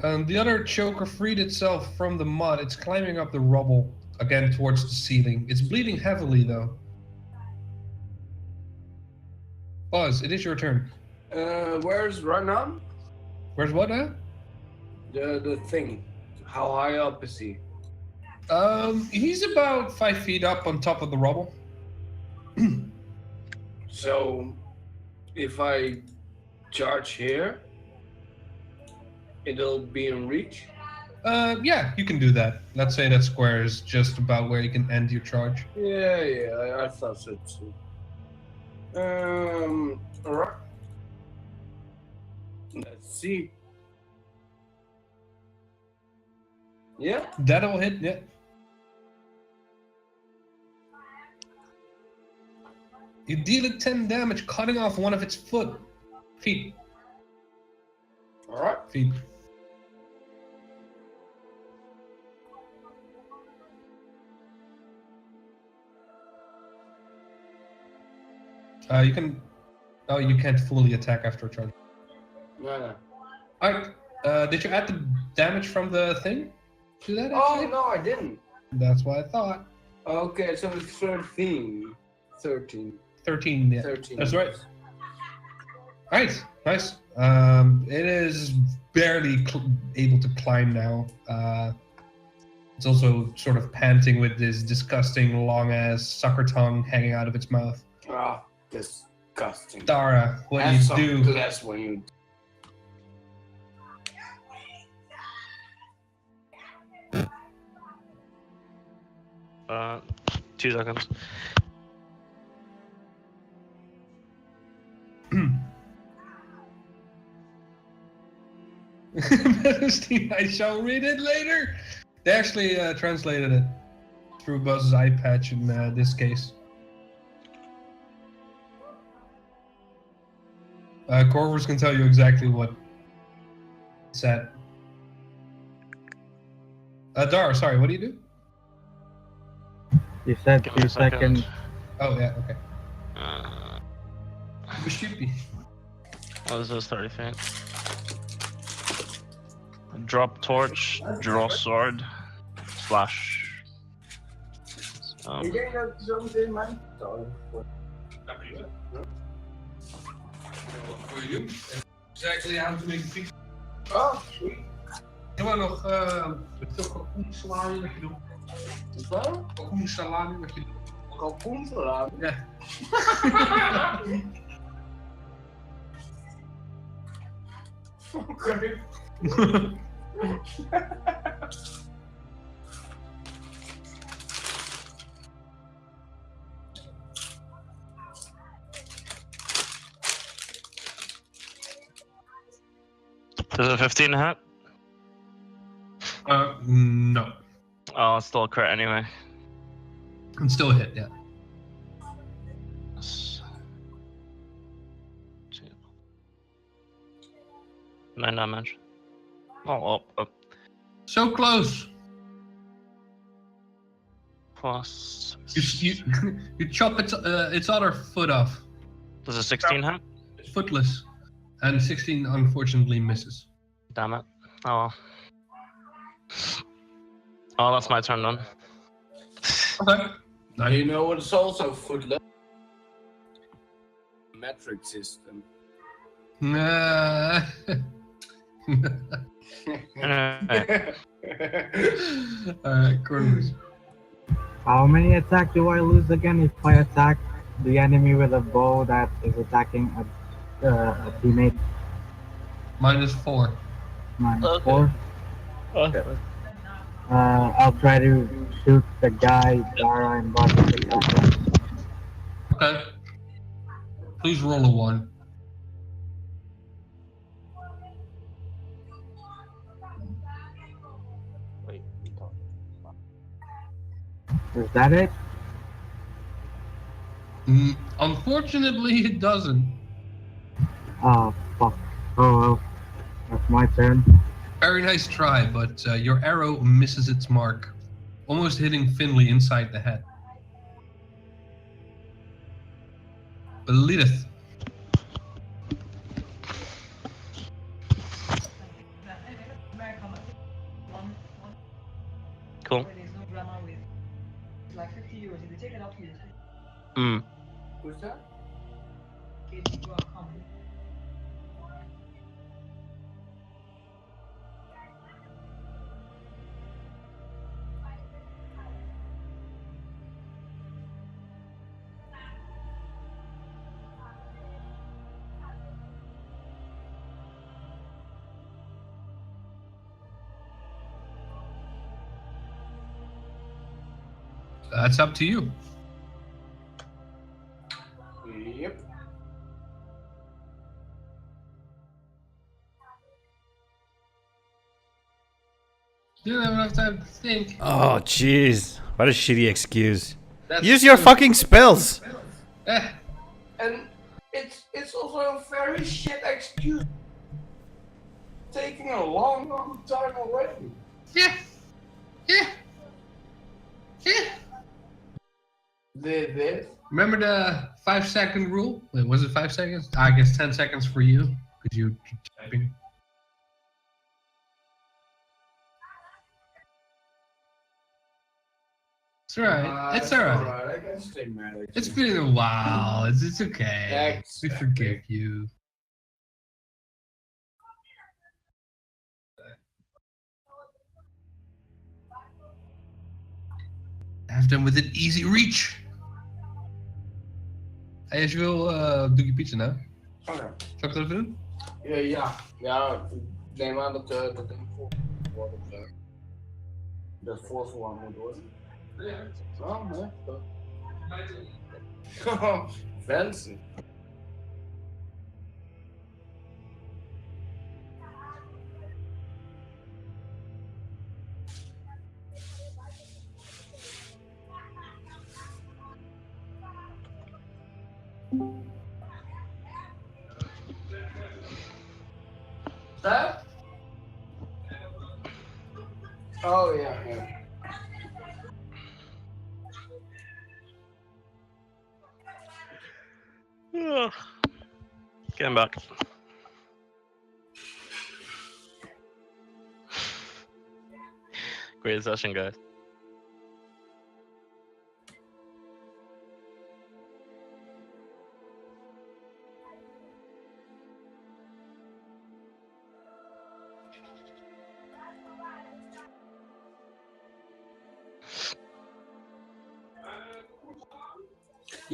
The other choker freed itself from the mud. It's climbing up the rubble again towards the ceiling. It's bleeding heavily though. Buzz, it is your turn. Where's Ragnar? Where's what now? The thing. How high up is he? He's about 5 feet up on top of the rubble. So, if I charge here, it'll be in reach. Yeah, you can do that. Let's say that square is just about where you can end your charge. Yeah, I thought so too. Alright. Let's see. Yeah. That'll hit, yeah. You deal it 10 damage, cutting off one of its feet. Alright. Feet. You can. Oh, you can't fully attack after a charge. No. Alright. Did you add the damage from the thing to that? Oh, Actually? no, I didn't. That's what I thought. Okay, so it's 13. 13. 13, yeah. 13. That's right. Alright, nice. It is barely able to climb now. It's also sort of panting with this disgusting long-ass sucker tongue hanging out of its mouth. Ah, disgusting. Dara, what Have do you some do? class when you... Uh, 2 seconds. Majesty, I shall read it later. They actually translated it through Buzz's eye patch in this case. Corvus can tell you exactly what it said. Dara, sorry, what do you do? You said Give me 2 a second. seconds. Oh, yeah, okay. What Beshippy. is this 30 feet? Drop torch, draw sword, slash. Ik denk dat het zo meteen mijn For you, exactly how to make a fix. Oh, sweet. Ik wil nog veel kalkoen salami wat je doet. Wat? Kalkoen salami wat je doet. Kalkoensalade? Ja. Oké. Does a 15 hit? No. Oh, it's still a crit anyway. Can still hit, yeah. 9 damage. Oh, up. So close. Plus. You chop its other foot off. Does a 16 hit? It's footless. And 16 unfortunately misses. Damn it. Oh. Oh, that's my turn then. Okay. Now you know what is also footless? Metric system. Anyway, Alright, Corvus. How many attack do I lose again if I attack the enemy with a bow that is attacking a teammate? -4. Minus Okay. 4. Okay. I'll try to shoot the guy, Dara and Buzz. Okay. Please roll a 1. Is that it? Unfortunately, it doesn't. Oh, fuck. Oh well. That's my turn. Very nice try, but your arrow misses its mark, almost hitting Finley inside the head. But Lydith. Cool. Mm. Who's that? That's up to you. Yep. You don't have enough time to think. Oh, jeez. What a shitty excuse. That's Use your true. fucking spells. Eh, And it's also a very shit excuse. Taking a long time already. yeah. Yeah. This. Remember the 5-second rule? Wait, was it 5 seconds? I guess 10 seconds for you, because you typing. It's alright. It's alright. I can stay mad at It's you. been a while. It's okay. Thanks. We forgive you. Have them within easy reach. Hey, als je wil, doe je pizza nou. Okay. Zal ik dat even doen? Ja, ik neem aan dat de voorverwarming moet worden. Ja. Oh, nee. Fancy. That? Oh yeah. Getting back. Great session, guys.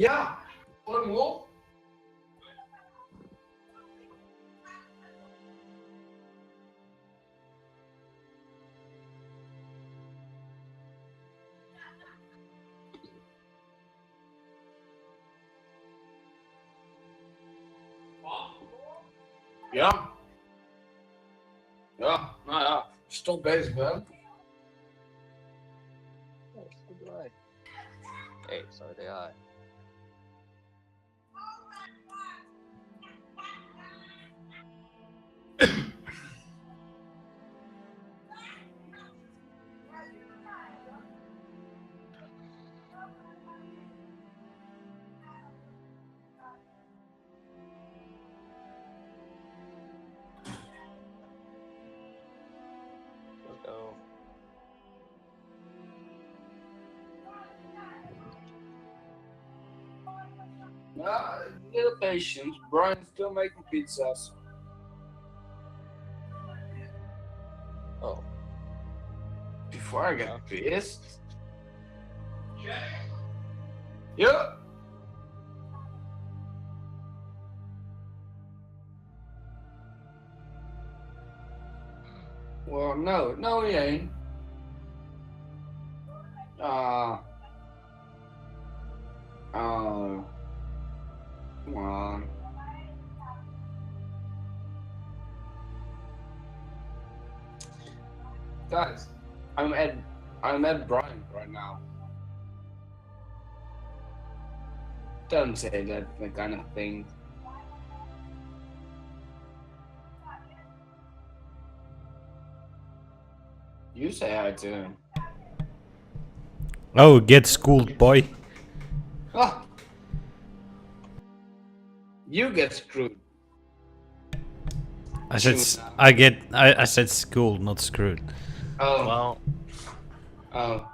Ja, gooi hem op. Ja. Ja, nou ja, als je toch bezig bent. Hey, so they are. Let's go. Ja, little patience. Brian's still making pizzas. Oh, Before I get pissed. Yeah. Well, no, he ain't. Come on. Guys, I'm at Brian right now. Don't say that kind of thing. You say hi to him. Oh, get schooled, boy. Ah. You get screwed. I said I said schooled, not screwed. Oh. Well,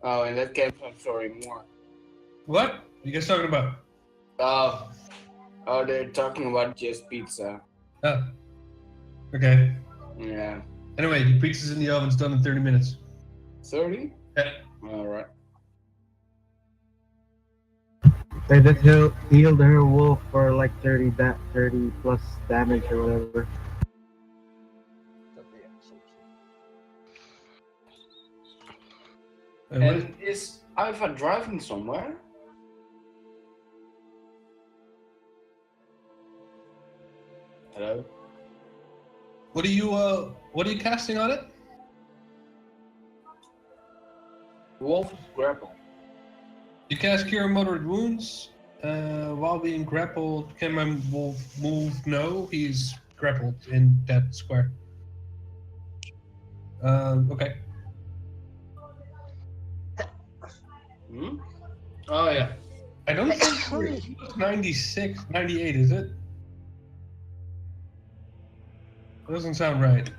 Oh, in that case, I'm sorry more. What? You guys talking about? Oh, they're talking about just pizza. Oh. Okay. Yeah. Anyway, the pizza's in the oven. It's done in 30 minutes. 30? Yeah. Alright. They just healed her wolf for like 30 plus damage or whatever. What? And is Yva driving somewhere? Hello? What are you casting on it? Wolf grapple. You cast Cure Moderate Wounds. While being grappled, can my wolf move? No, he's grappled in that square. Okay. Hmm? Oh yeah. I don't think it's 96, 98, is it? Doesn't sound right.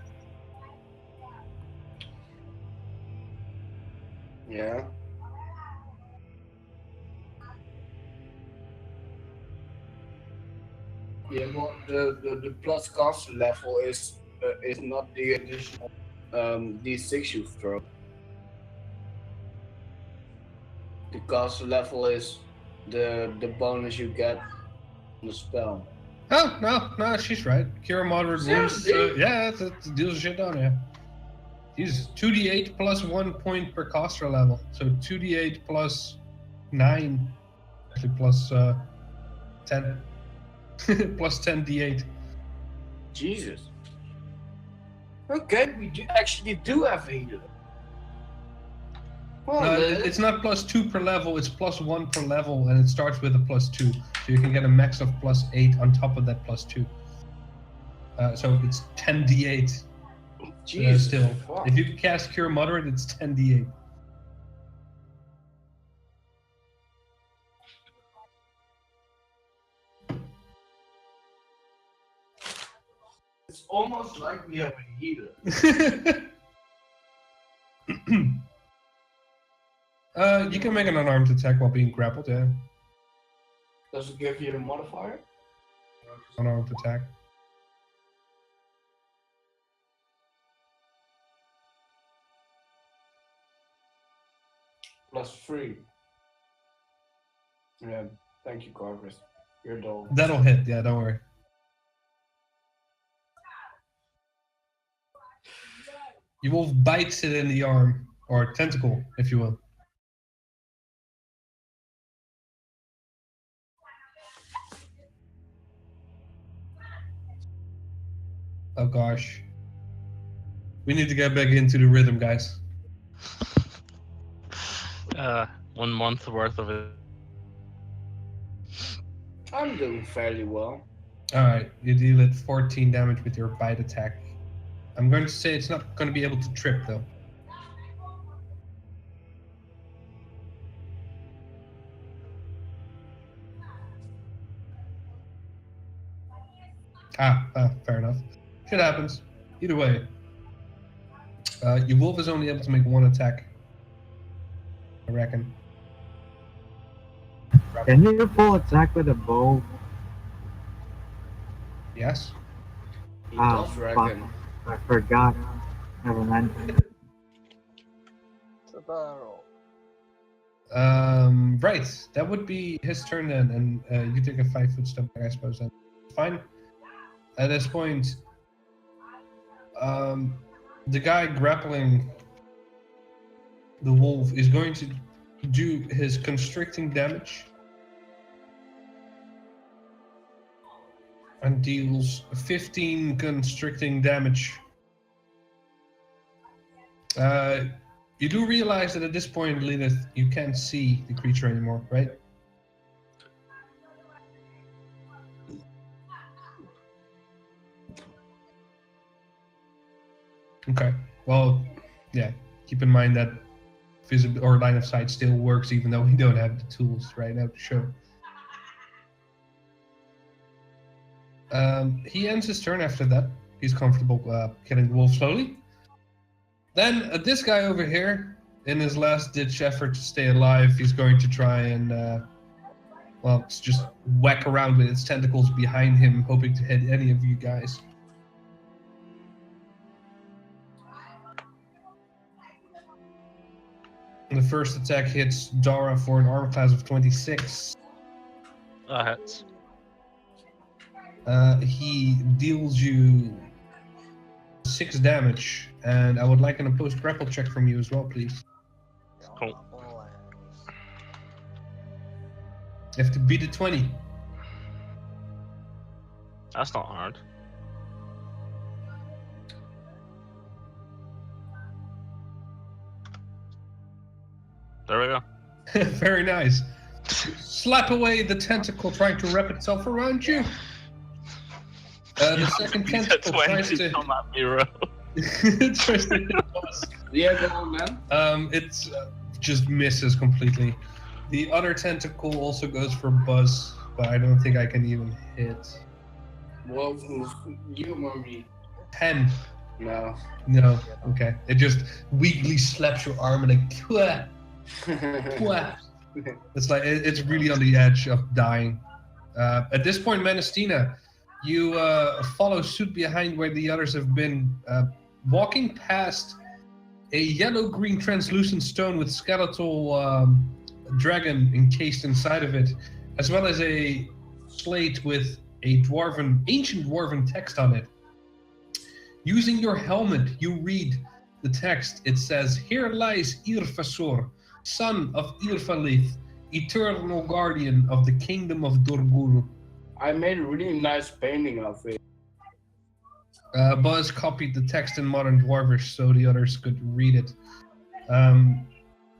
Yeah. Yeah, but the plus caster level is not the additional d6 you throw. The caster level is the bonus you get on the spell. Oh, no, she's right. Cure Moderate Wounds. Seriously? Yeah, it deals shit down, yeah. He's 2d8 plus 1 point per caster level. So 2d8 plus 9. Actually, plus 10. Plus 10 d8. Jesus. Okay, we actually do have a healer. Well, No, it's not plus 2 per level, it's plus 1 per level, and it starts with a plus 2. So you can get a max of plus 8 on top of that plus 2. So it's 10 d8 Jesus. still. Fuck. If you cast Cure Moderate, it's 10 d8. It's almost like we have a healer. You can make an unarmed attack while being grappled, yeah. Does it give you a modifier? Unarmed attack. +3. Yeah, thank you, Corvus. You're dull. That'll hit, yeah, don't worry. You wolf bites it in the arm, or tentacle, if you will. Oh gosh. We need to get back into the rhythm, guys. 1 month worth of it. I'm doing fairly well. Alright, you deal it 14 damage with your bite attack. I'm going to say it's not going to be able to trip, though. Fair enough. Shit happens. Either way. Your wolf is only able to make 1 attack. I reckon. Can you full attack with a bow? Yes? He Ah, does reckon. I forgot. Never mind. It's a barrel. Right. That would be his turn then, and you take a 5-foot step back, I suppose. Then. Fine. At this point, the guy grappling the wolf is going to do his constricting damage and deals 15 constricting damage. You do realize that at this point, Lydith, you can't see the creature anymore, right? Okay. Well, yeah. Keep in mind that visible or line of sight still works, even though we don't have the tools right now to show. He ends his turn after that. He's comfortable killing the wolf slowly. Then this guy over here, in his last-ditch effort to stay alive, he's going to try and, just whack around with its tentacles behind him, hoping to hit any of you guys. The first attack hits Dara for an armor class of 26. Hits. He deals you 6 damage, and I would like an opposed grapple check from you as well, please. Cool. You have to beat a 20. That's not hard. There we go. Very nice. Slap away the tentacle trying to wrap itself around you. The second Beat a tentacle 20, tries to... come at me, bro. tries to hit Buzz. Yeah, go on, man. It's just misses completely. The other tentacle also goes for Buzz, but I don't think I can even hit. Well, you or me? 10. No. No. Okay. It just weakly slaps your arm and like, "Twah, twah." It's like it's really on the edge of dying. At this point, Manastina, you follow suit behind where the others have been, walking past a yellow-green translucent stone with skeletal dragon encased inside of it, as well as a slate with a ancient dwarven text on it. Using your helmet, you read the text. It says, "Here lies Irfasor, son of Irfalith, eternal guardian of the kingdom of Dorguru." I made a really nice painting of it. Buzz copied the text in modern dwarvish so the others could read it.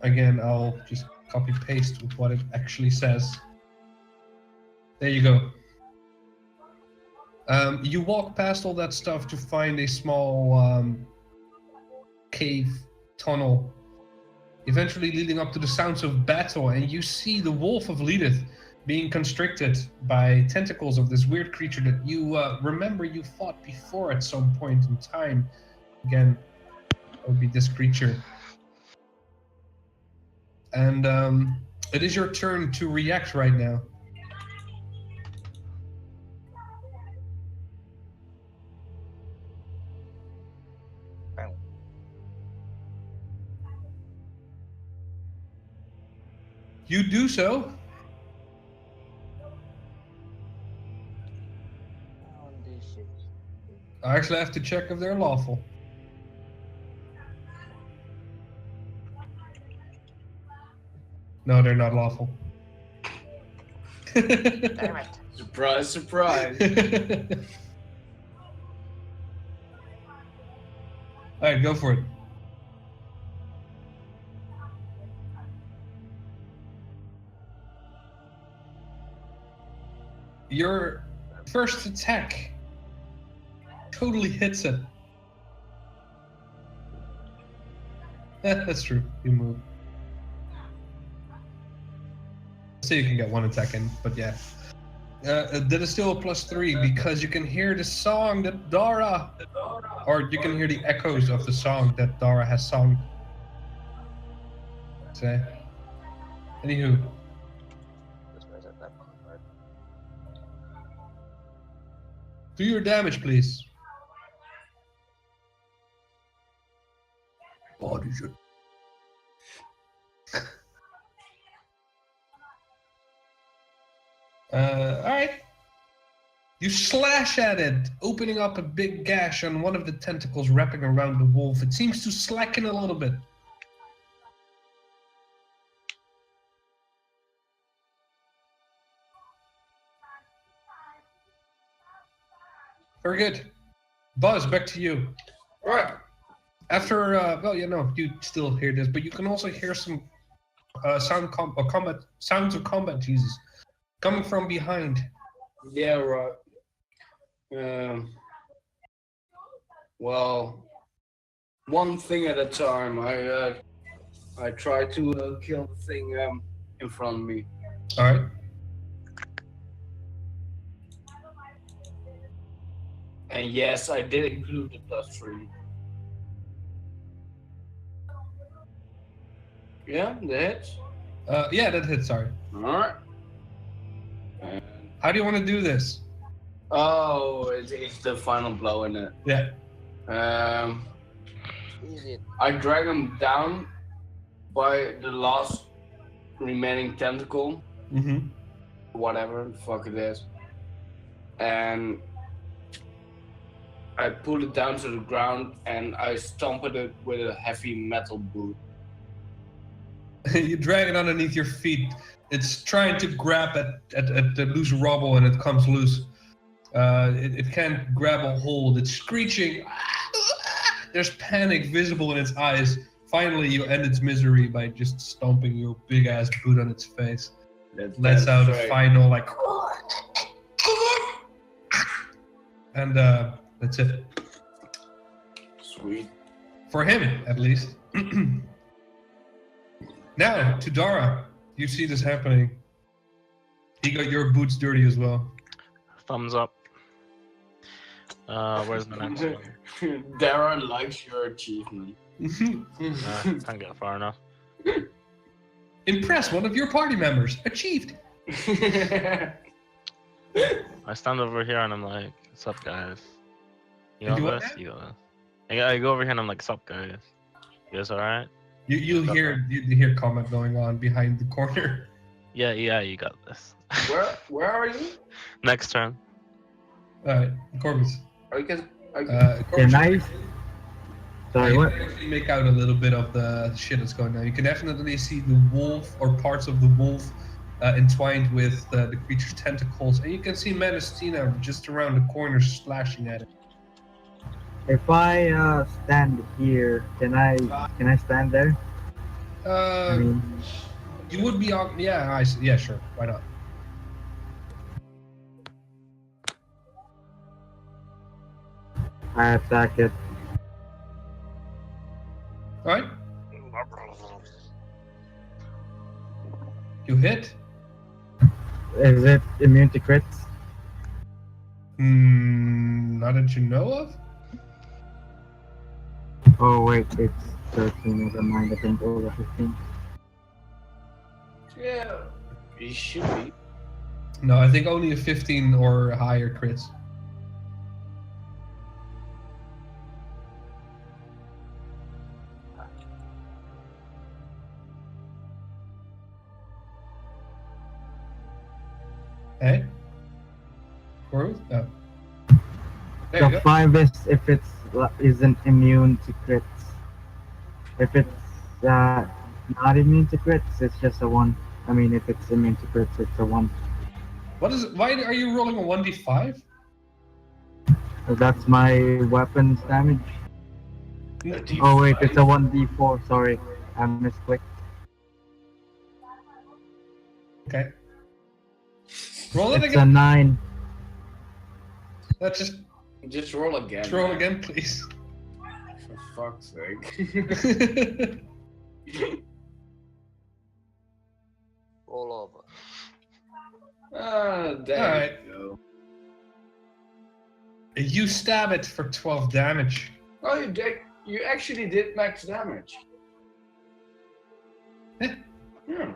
Again, I'll just copy paste with what it actually says. There you go. You walk past all that stuff to find a small cave tunnel, eventually leading up to the sounds of battle, and you see the wolf of Lydith being constricted by tentacles of this weird creature that you remember you fought before at some point in time. Again, it would be this creature. And it is your turn to react right now. You do so. I actually have to check if they're lawful. No, they're not lawful. Damn it. Surprise, surprise. Alright, go for it. Your first attack totally hits it. That's true. You move. So you can get one attack in, but yeah. That is still a +3 because you can hear the song that Dara, or you can hear the echoes of the song that Dara has sung. So, anywho. Do your damage, please. Body should. Alright. You slash at it, opening up a big gash on one of the tentacles wrapping around the wolf. It seems to slacken a little bit. Very good. Buzz, back to you. Alright. After, well, you know, you still hear this, but you can also hear some sounds of combat, Jesus, coming from behind. Yeah, right. Well, one thing at a time. I try to kill the thing in front of me. All right. And yes, I did include the +3. Yeah, that hits. Yeah, that hits. Sorry. Alright. How do you want to do this? Oh, it's the final blow in it. Yeah. Easy. I drag him down by the last remaining tentacle. Mm-hmm. Whatever the fuck it is. And I pull it down to the ground and I stomp at it with a heavy metal boot. You drag it underneath your feet. It's trying to grab at the loose rubble and it comes loose. It can't grab a hold. It's screeching. There's panic visible in its eyes. Finally, you end its misery by just stomping your big ass boot on its face. Lets out a final like, and that's it. Sweet. For him, at least. Now to Dara. You see this happening. He got your boots dirty as well. Thumbs up. Where's the next one? Dara likes your achievement. Can't get far enough. Impress one of your party members. Achieved. I stand over here and I'm like, "What's up, guys? You You do got what this? now? You got this." I go over here and I'm like, "What's up, guys? You guys alright? You hear comment going on behind the corner. Yeah, you got this." Where are you? Next turn. Alright, Corvus. Corvus, Can I? Sorry, you what? can actually make out a little bit of the shit that's going on. You can definitely see the wolf or parts of the wolf entwined with the creature's tentacles, and you can see Manastina just around the corner slashing at it. If I stand here, can I stand there? I mean, You would be on. Yeah, yeah, sure. Why not? I attack it. All right. You hit. Is it immune to crits? Not that you know of. Oh wait, it's 13. Never mind. I think over 15. yeah, you should be. No, I think only a 15 or higher crits. Hey? Corvus? No. There you The go. 5 is if it's isn't immune to crits. If it's not immune to crits, it's just a 1. I mean, if it's immune to crits, it's a 1. What is it? Why are you rolling a 1d5? So that's my weapons damage. Oh wait, it's a 1d4. Sorry, I misclicked. Okay. Roll it It's a again. 9. Let's Just roll again. roll man. again, please. For fuck's sake. Roll over. There Alright. you go. You stab it for 12 damage. Oh, you did. You actually did max damage. Yeah. Yeah.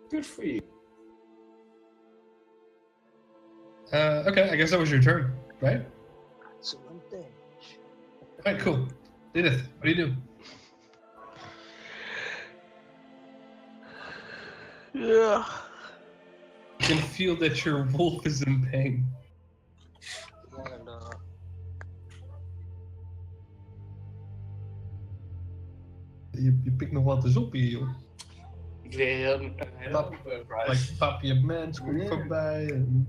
Good for you. Okay, I guess that was your turn, right? Excellent damage. Alright, cool. Lydith, what do you do? Yeah. You can feel that your wolf is in pain. And Je pikt nog wat eens op hier, joh. Ik weet heel Like Papi op Mens komt voorbij. En...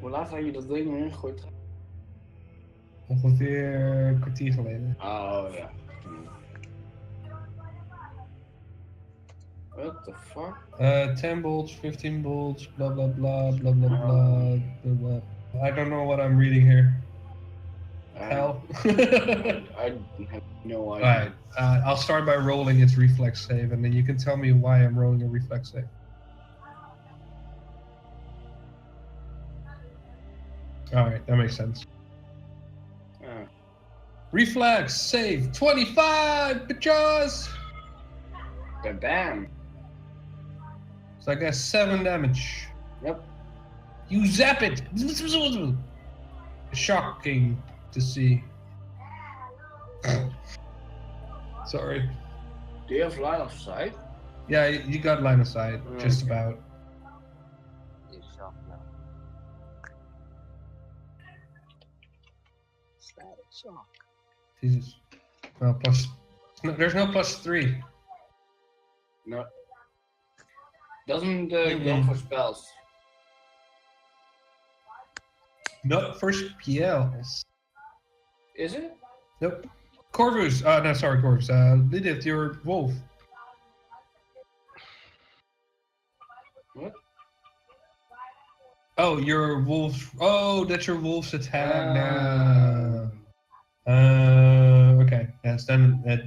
Hoe laat had je dat ding erin gegooid? Ongeveer een kwartier geleden. Oh ja. What the fuck? 10 bolts, 15 bolts, blah blah blah, blah blah blah, blah blah. I don't know what I'm reading here. Hell. I have no idea. Alright, I'll start by rolling its reflex save, and then you can tell me why I'm rolling a reflex save. Alright, that makes sense. Ah. Reflex save 25, bitches! Damn. So I got 7 damage. Yep. You zap it! Shocking to see. Sorry. Do you have line of sight? Yeah, you got line of sight, just Okay. about. it's shot now. Static. Shock. Jesus. Well, plus. No, there's no +3. No. Doesn't go for spells. Not for spells. Is it? Nope. Corvus. No, sorry, Corvus. Lydith, your wolf. What? Oh, your wolf. Oh, that's your wolf's attack now. Okay. Yes, then it.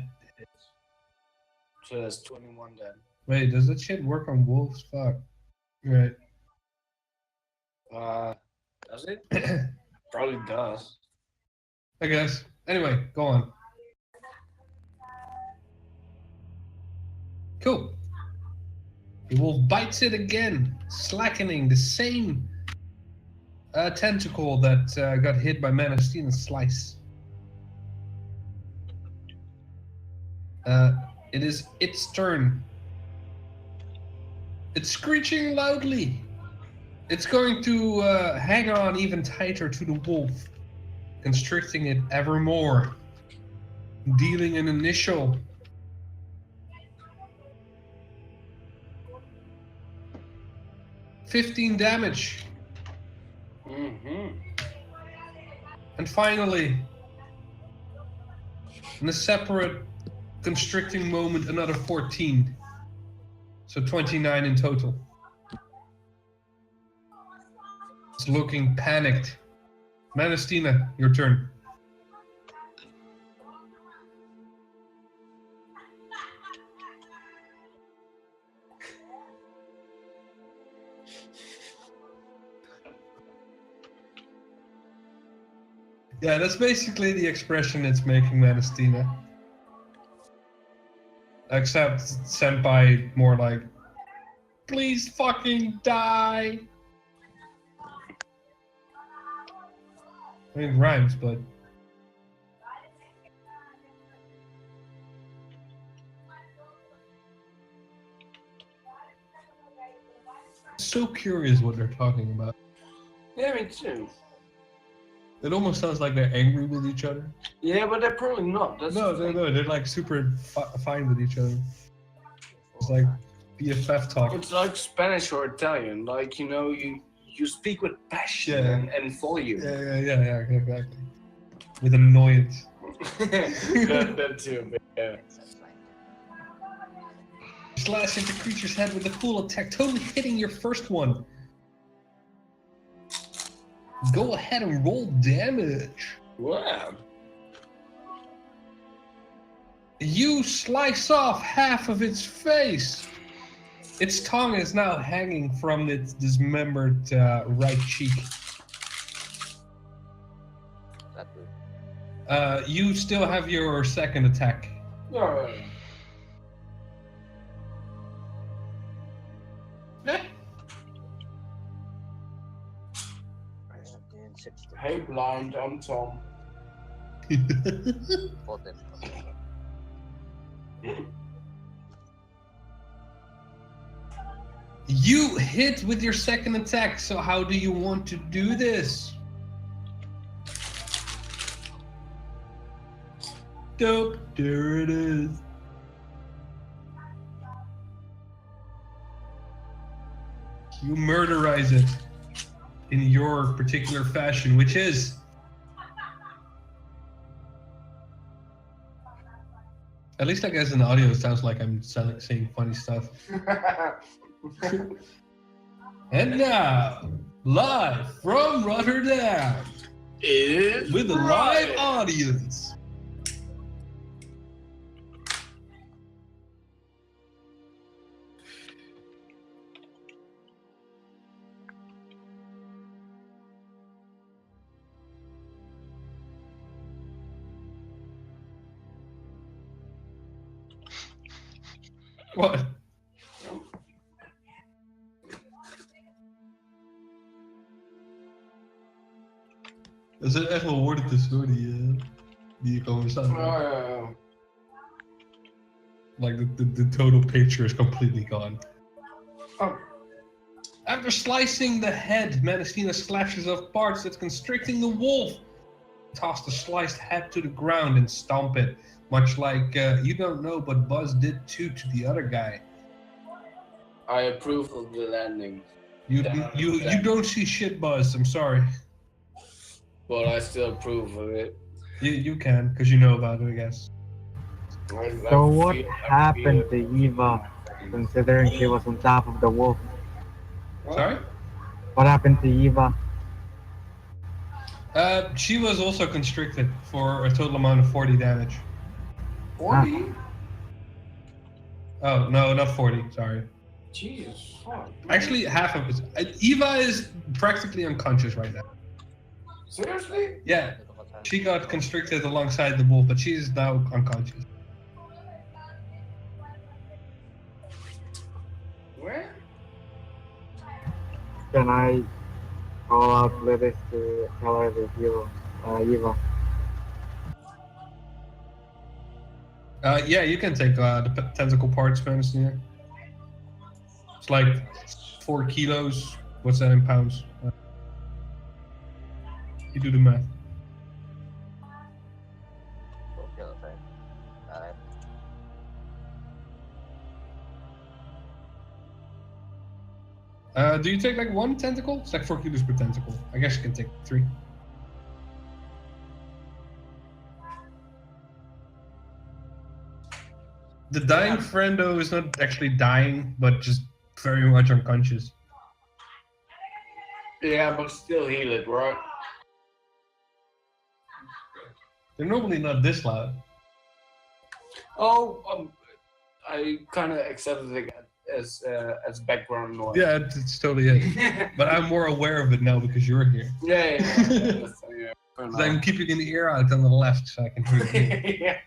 So that's 21 then. Wait, does that shit work on wolves? Fuck. Right. Does it? Probably does. I guess. Anyway, go on. Cool. The wolf bites it again, slackening the same tentacle that got hit by Manastina's slice. It is its turn. It's screeching loudly. It's going to hang on even tighter to the wolf, constricting it ever more, dealing an initial 15 damage. And finally, in a separate constricting moment, another 14. So 29 in total. It's looking panicked. Manastina, your turn. Yeah, that's basically the expression it's making, Manastina. Except Senpai more like, please fucking die. I mean, it rhymes, but... So curious what they're talking about. Yeah, me too. It almost sounds like they're angry with each other. Yeah, but they're probably not. That's No, they're like super fine with each other. It's like BFF talk. It's like Spanish or Italian. Like, you know, you speak with passion and volume. Yeah, exactly. With annoyance. that too, but yeah. Slash into creature's head with a full attack, totally hitting your first one. Go ahead and roll damage. Wow. You slice off half of its face. Its tongue is now hanging from its dismembered right cheek. That good. You still have your second attack. No. Hey, blind, I'm Tom. For them. You hit with your second attack, so how do you want to do this? Dope, there it is. You murderize it in your particular fashion, which is at least I guess in the audio it sounds like I'm saying funny stuff. And now, live from Rotterdam, with a live audience. Wat? Er zijn echt wel woorden tussen hoor, die komen staan. Like the total picture is completely gone. Oh. After slicing the head, Manastina slashes off parts that's constricting the wolf. toss the sliced head to the ground and stomp it, much like you don't know, but Buzz did to the other guy. I approve of the landing, You don't see shit, Buzz. I'm sorry. but I still approve of it. You can, because you know about it, I guess. So what happened to Yva, considering she was on top of the wolf? Sorry? What happened to Yva? She was also constricted for a total amount of 40 damage. 40? Oh, no, not 40, sorry. Jesus fuck. Actually, half of it. Yva is practically unconscious right now. Seriously? Yeah, she got constricted alongside the wolf, but she is now unconscious. Where? Can I call out Lydith to tell her to heal Yva? Yeah, you can take the tentacle parts, man. Yeah. It's like 4 kilos. What's that in pounds? You do the math. Okay, okay. Do you take like 1 tentacle? It's like 4 kilos per tentacle. I guess you can take 3. The dying friendo is not actually dying, but just very much unconscious. Yeah, but still heal it, right? They're normally not this loud. Oh, I kind of accepted it as background noise. Yeah, it's totally it. But I'm more aware of it now because you're here. Yeah. That's, yeah. So I'm keeping an ear out on the left so I can hear it. Yeah.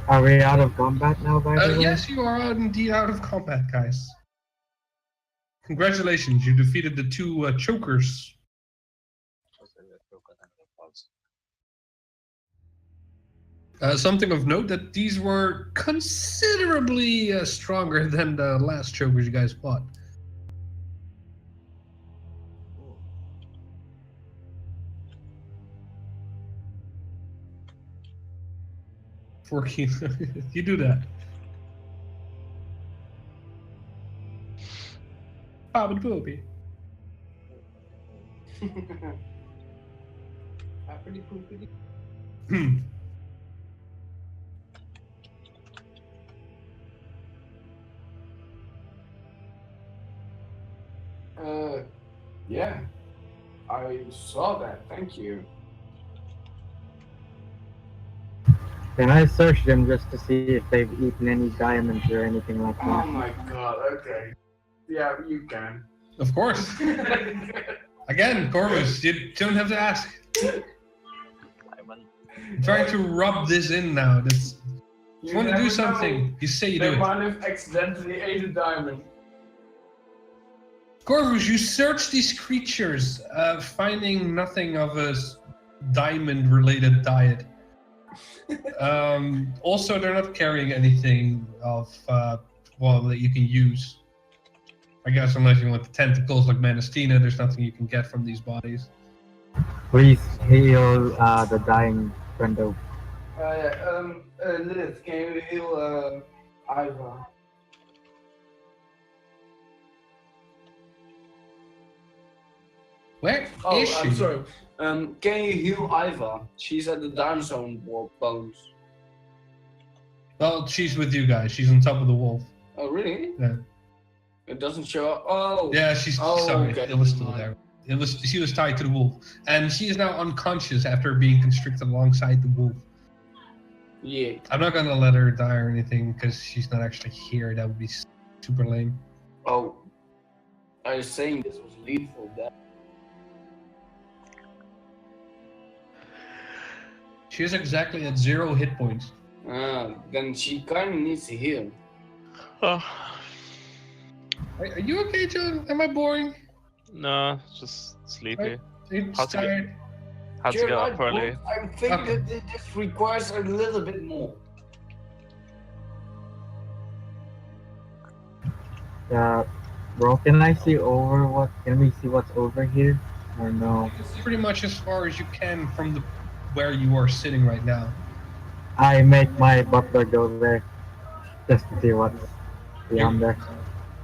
Are we out of combat now, by the way? Yes, you are indeed out of combat, guys. Congratulations, you defeated the 2 chokers. Something of note that these were considerably stronger than the last chokers you guys fought. You do that. Bob Booby. Yeah. I saw that. Thank you. Can I search them just to see if they've eaten any diamonds or anything like Oh that? my god, okay. Yeah, you can. Of course. Again, Corvus, you don't have to ask. I'm trying to rub this in now. If you want to do something, you say you do They it. might have accidentally ate a diamond. Corvus, you search these creatures, finding nothing of a diamond-related diet. Also, they're not carrying anything of, that you can use. I guess unless you want the tentacles like Manastina, there's nothing you can get from these bodies. Please heal the dying friendo. Lydith, can you heal Yva? Where Oh, is she? I'm sorry. Can you heal Yva? She's at the dinosaur bones. Well, she's with you guys. She's on top of the wolf. Oh, really? Yeah. It doesn't show up. Oh. Yeah, she's Oh, sorry. okay. It was still there. She was tied to the wolf, and she is now unconscious after being constricted alongside the wolf. Yeah. I'm not gonna let her die or anything because she's not actually here. That would be super lame. Oh. I was saying this was lethal death. She is exactly at 0 hit points. Then she kind of needs to heal. Oh, Are you okay, John? Am I boring? no, just sleepy. It's How's it going? tired. Had to get up early. I think that this requires a little bit more. Bro, can I see over what? Can we see what's over here? Or no? Pretty much as far as you can from the where you are sitting right now. I make my butler go there just to see what's beyond there.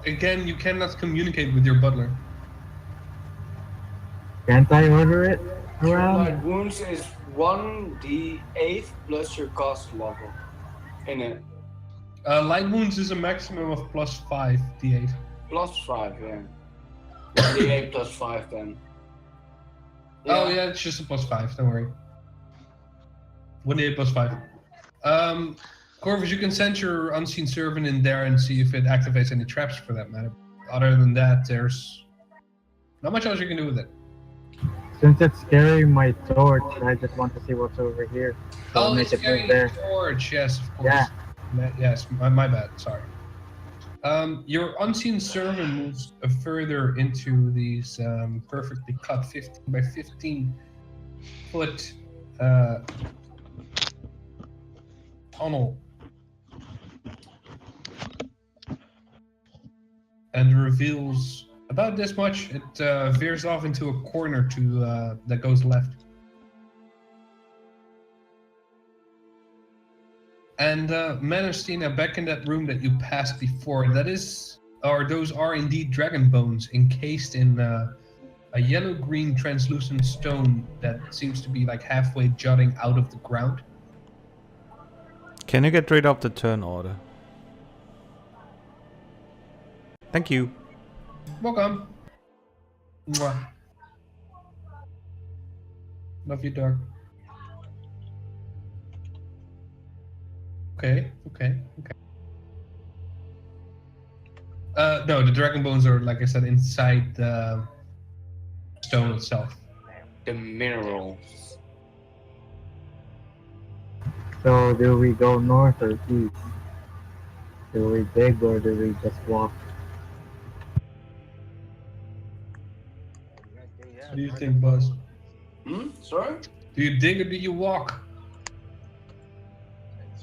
Again, you cannot communicate with your butler. Can't I order it Cure around? light wounds is 1d8 plus your cast level in it. Light wounds is a maximum of +5 d8. Plus 5, yeah. 1d8 plus 5 then. Oh yeah, it's just a +5. Don't worry. 1d8 +5. Corvus, you can send your unseen servant in there and see if it activates any traps for that matter. Other than that, there's not much else you can do with it. Since it's carrying my torch, I just want to see what's over here. So Oh, make it's it move carrying there. the torch. Yes, of course. Yeah. Yes, my bad. Sorry. Your unseen servant moves further into these perfectly cut 15 by 15 foot tunnel, and reveals about this much. It veers off into a corner to that goes left. And Manastina, back in that room that you passed before, those are indeed dragon bones encased in a yellow-green translucent stone that seems to be like halfway jutting out of the ground. Can you get rid of the turn order? Thank you. Welcome. Mwah. Love you, dog. Okay. No, the dragon bones are, like I said, inside the stone itself. The minerals. So do we go north or east? Do we dig or do we just walk? What do you think, Buzz? Sorry? Do you dig or do you walk?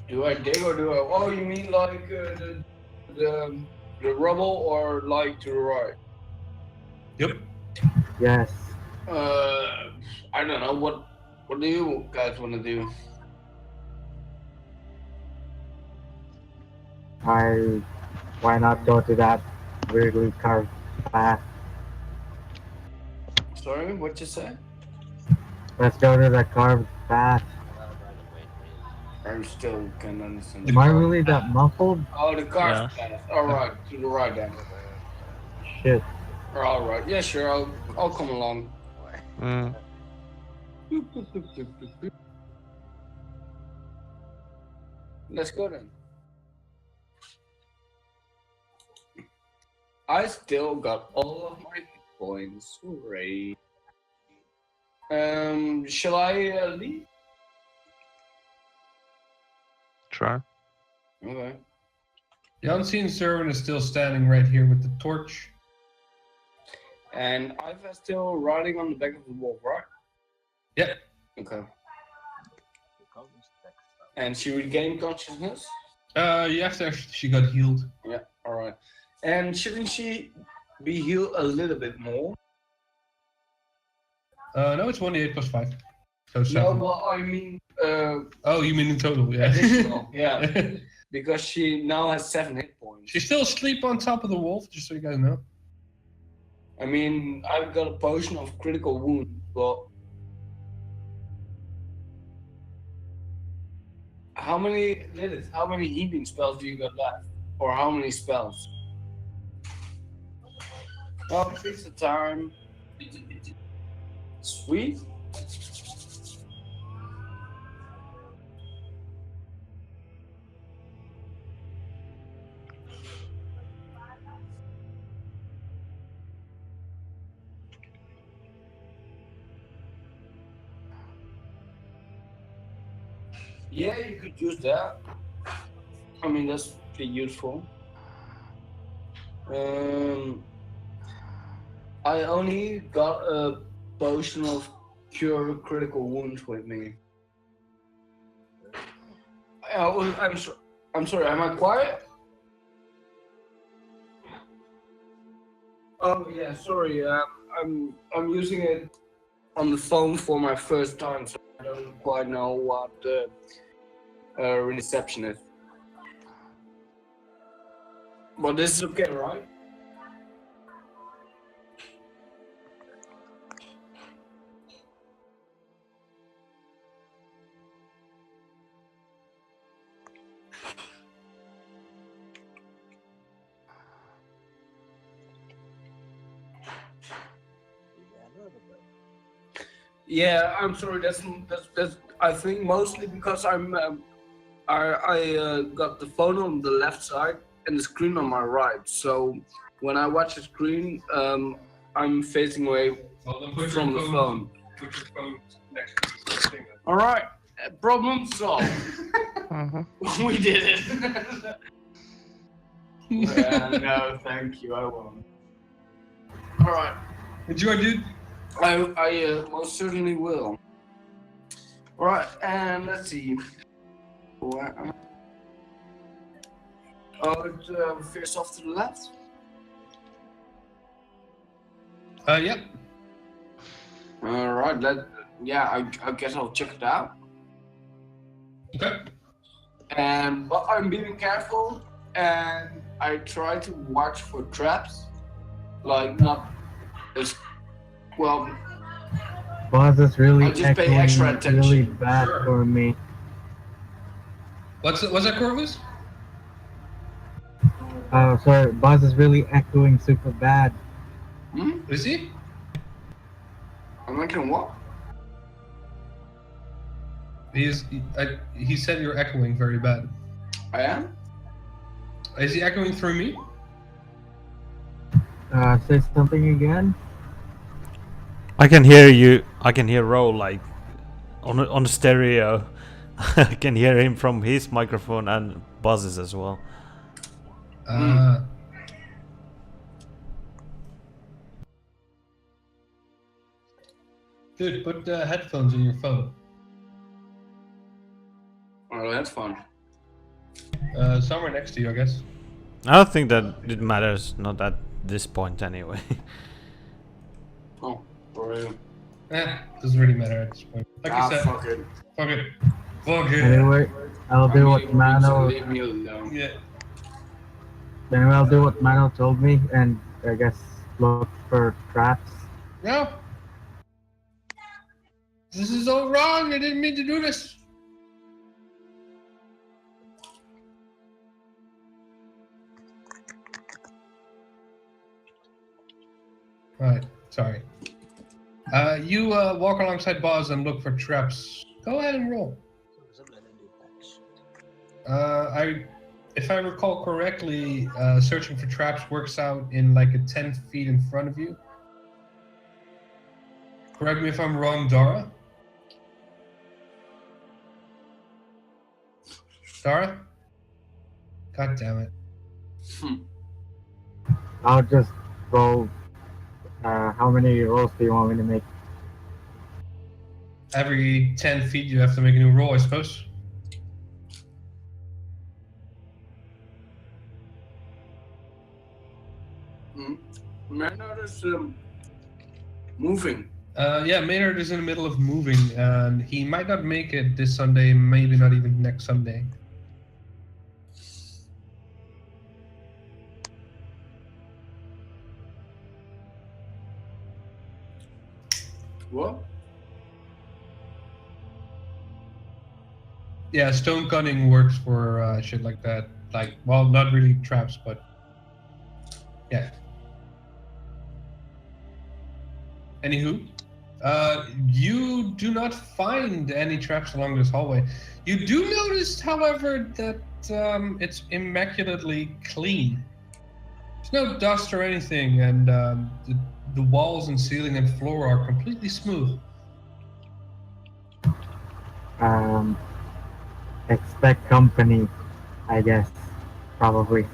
Do I dig or do I... Oh, you mean like the rubble or like to the right? Yep. Yes. I don't know. What do you guys want to do? Why not go to that weirdly carved path? Sorry, what you say? Let's go to the carved path. I still can't understand. Am I really that muffled? Oh, the car's path. Alright, to the right then. Shit. Alright, yeah, sure, I'll come along. Let's go then. I still got all of my hit points. Hooray. Shall I leave? Try. Okay. The unseen servant is still standing right here with the torch. And Yva's still riding on the back of the wolf, right? Yep. Okay. And she regained consciousness? After she got healed. Yeah, alright. And shouldn't she be healed a little bit more? No, it's 1d8 plus 5. So No, 7. well, I mean, Oh, you mean in total, yeah. additional, yeah. Because she now has 7 hit points. She's still asleep on top of the wolf, just so you guys know. I mean, I've got a potion of critical wound, but how many healing spells do you got left? Or how many spells? Well, it's the time. Sweet. Yeah, you could use that. I mean, that's pretty useful. I only got a potion of cure critical wounds with me. I'm sorry. Am I quiet? Oh yeah, sorry. I'm using it on the phone for my first time, so I don't quite know what the reception is. But this is okay, right? Yeah, I'm sorry. That's I think mostly because I got the phone on the left side and the screen on my right. So when I watch the screen, I'm facing away from the phone. Put your phone next to the thing. All right, problem solved. We did it. No, thank you. I won't. All right. Enjoy, dude. I most certainly will. All right, and let's see. Face off to the left. Yep. All right. I guess I'll check it out. Okay. But I'm being careful, and I try to watch for traps, like not as well. Boss is really I just pay extra echoing attention. really bad Sure. for me. What's that, Corvus? Sorry, boss is really echoing super bad. Is he? I'm making what? He said you're echoing very bad. I am? Is he echoing through me? Say something again. I can hear you. I can hear Ro like on the stereo. I can hear him from his microphone and Buzz's as well. Dude, put the headphones in your phone. Oh, that's fun. Somewhere next to you, I guess. I don't think that it matters. Not at this point, anyway. Oh, for real. Doesn't really matter at this point. Like you said, Fuck it. fuck it. Fuck it. Anyway, I'll do what So Mano. leave me alone. Yeah. Anyway, I'll do what Mano told me, and I guess look for traps. No. This is all wrong. I didn't mean to do this. Right. Sorry. You walk alongside Boz and look for traps. Go ahead and roll. If I recall correctly, searching for traps works out in like a 10 feet in front of you. Correct me if I'm wrong, Dara. Dara? God damn it. I'll just roll. How many rolls do you want me to make? Every 10 feet you have to make a new roll, I suppose. Maynard is moving. Yeah, Maynard is in the middle of moving, and he might not make it this Sunday, maybe not even next Sunday. What? Yeah, stone cunning works for shit like that. Like, well, not really traps, but yeah. Anywho, you do not find any traps along this hallway. You do notice, however, that it's immaculately clean. There's no dust or anything, and the walls and ceiling and floor are completely smooth. Expect company, I guess. Probably.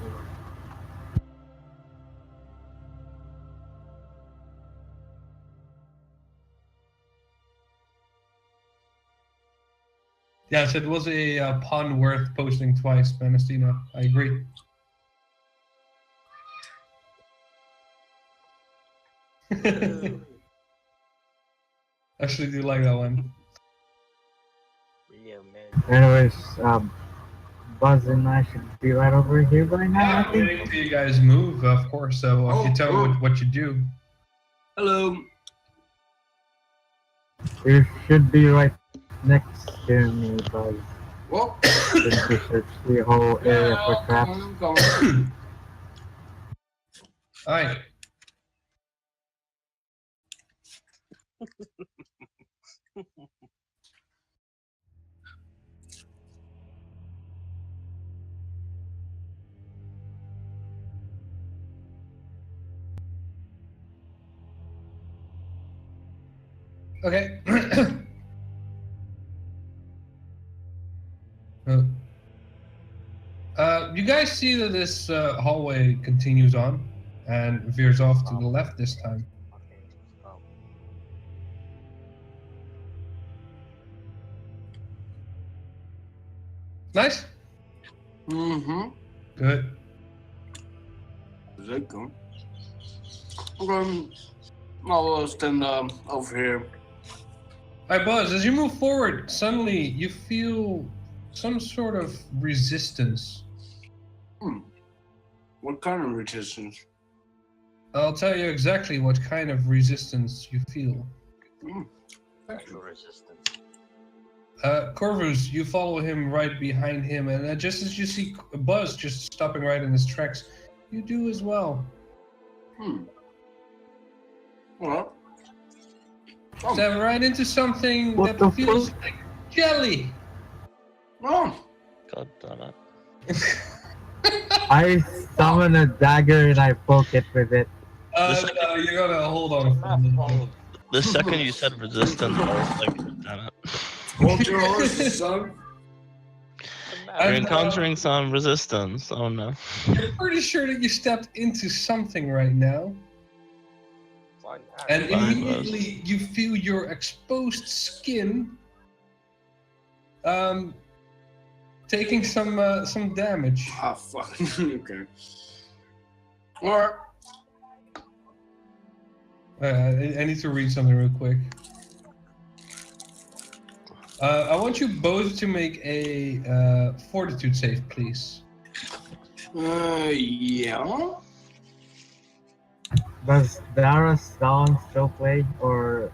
Yes, it was a pun worth posting twice, Manastina. I agree. Actually, do like that one. Yeah, man. Anyways, Buzz and I should be right over here by now, Yeah, I I'm think. waiting till you guys move, of course. So if you Oh, tell me oh. what you do. Hello. You should be right next to me, Buzz. What? Since we search the whole area for traps. I'm coming. Alright. Okay. You guys see that this hallway continues on and veers off to the left this time. Okay. Nice. Mm-hmm. Good. Zeker. I'll stand over here. Alright, Buzz, as you move forward, suddenly you feel some sort of resistance. What kind of resistance? I'll tell you exactly what kind of resistance you feel. Actual resistance. Corvus, you follow him right behind him, and just as you see Buzz just stopping right in his tracks, you do as well. Well. Step right into something What the that feels fuck? like jelly. Oh. God damn it. I summon a dagger and I poke it with it. No, you gotta hold on. The second you said resistance, I was like, damn it. Hold your horses, son. You're And, encountering some resistance. Oh no. You're pretty sure that you stepped into something right now, Fine. and Fine, immediately you feel your exposed skin taking some damage. Ah, fuck. Okay. Alright. I need to read something real quick. I want you both to make a fortitude save, please. Yeah. Does Dara's song still play, or...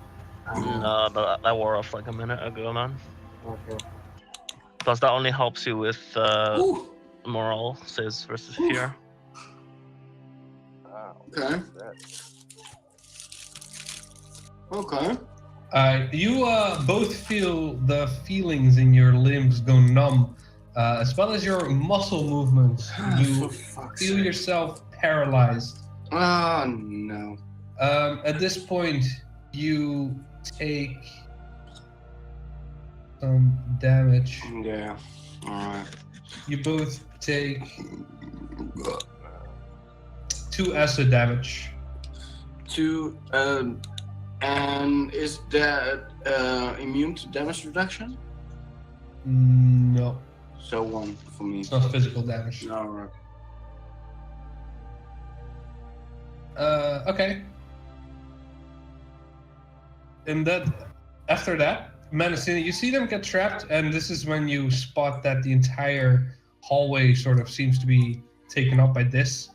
No, but that wore off like a minute ago, man. Okay. Plus, that only helps you with Ooh. moral saves versus fear. Wow. Okay. Okay. You both feel the feelings in your limbs go numb, as well as your muscle movements. You For fuck's feel sake. yourself paralyzed. Ah, no. At this point, you take some damage. Yeah. Alright. You both take 2 acid damage. 2, and is that immune to damage reduction? No, So 1 for me. it's not physical damage. Alright. Okay. And after that, Menacina, you see them get trapped, and this is when you spot that the entire hallway sort of seems to be taken up by this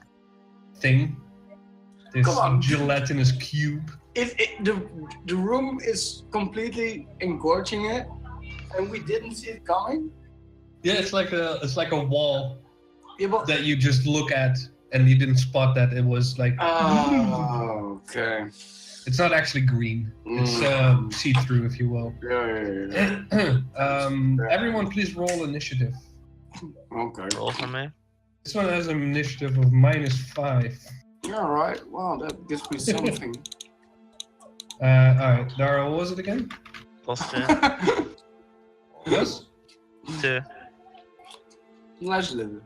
thing. This Come on. gelatinous cube. If the room is completely engorging it, and we didn't see it coming. Yeah, it's like a wall Yeah, but that you just look at, and you didn't spot that it was like. oh, okay. It's not actually green. It's see-through, if you will. Yeah. Everyone, please roll initiative. Okay. Roll for me. This one has an initiative of -5. All right. Wow, that gives me something. Alright, Dara, what was it again? Plus 2. Yes? 2. Nice little.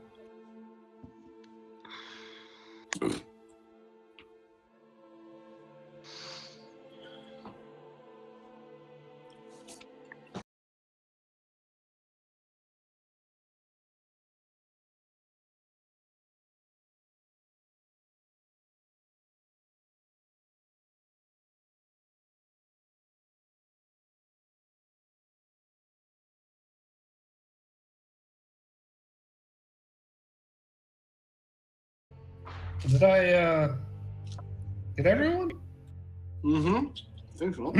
Did I get everyone? Mm-hmm. I think so.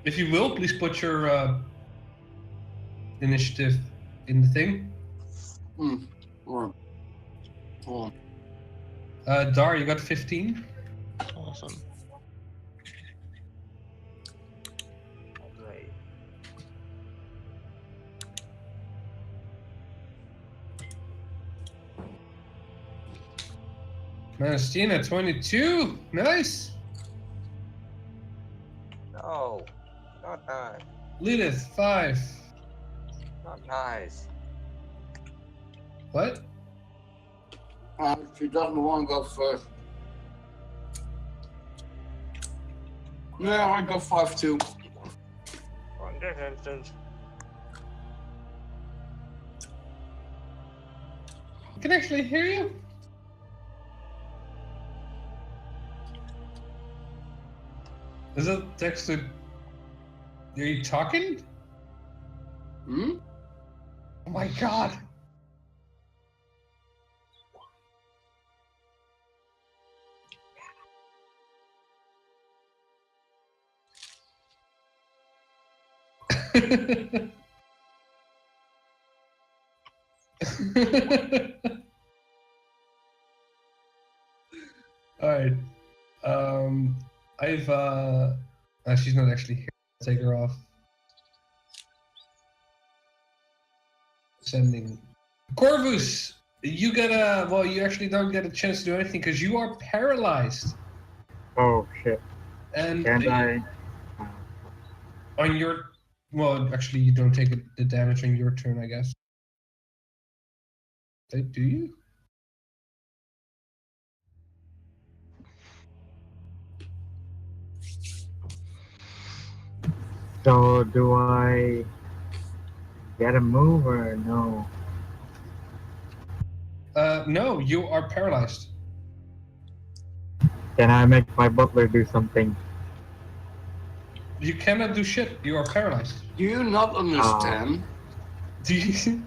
If you will, please put your initiative in the thing. Or, hold Dar, you got 15. Awesome. Okay. Manastina, 22. Nice. No, not nice. Lydith, 5. Not nice. What? She doesn't want to go first. Yeah, I got 5 too. On this instance, I can actually hear you. Is it texted? Are you talking? Hmm? Oh my god. Alright. She's not actually here. I'll take her off. Sending. Corvus! You actually don't get a chance to do anything because you are paralyzed. Oh shit. And Can I? on your, well, actually, you don't take the damage on your turn, I guess. Do you? So do I get a move or no? No, you are paralyzed. Can I make my butler do something? You cannot do shit. You are paralyzed. Do you not understand? Do you?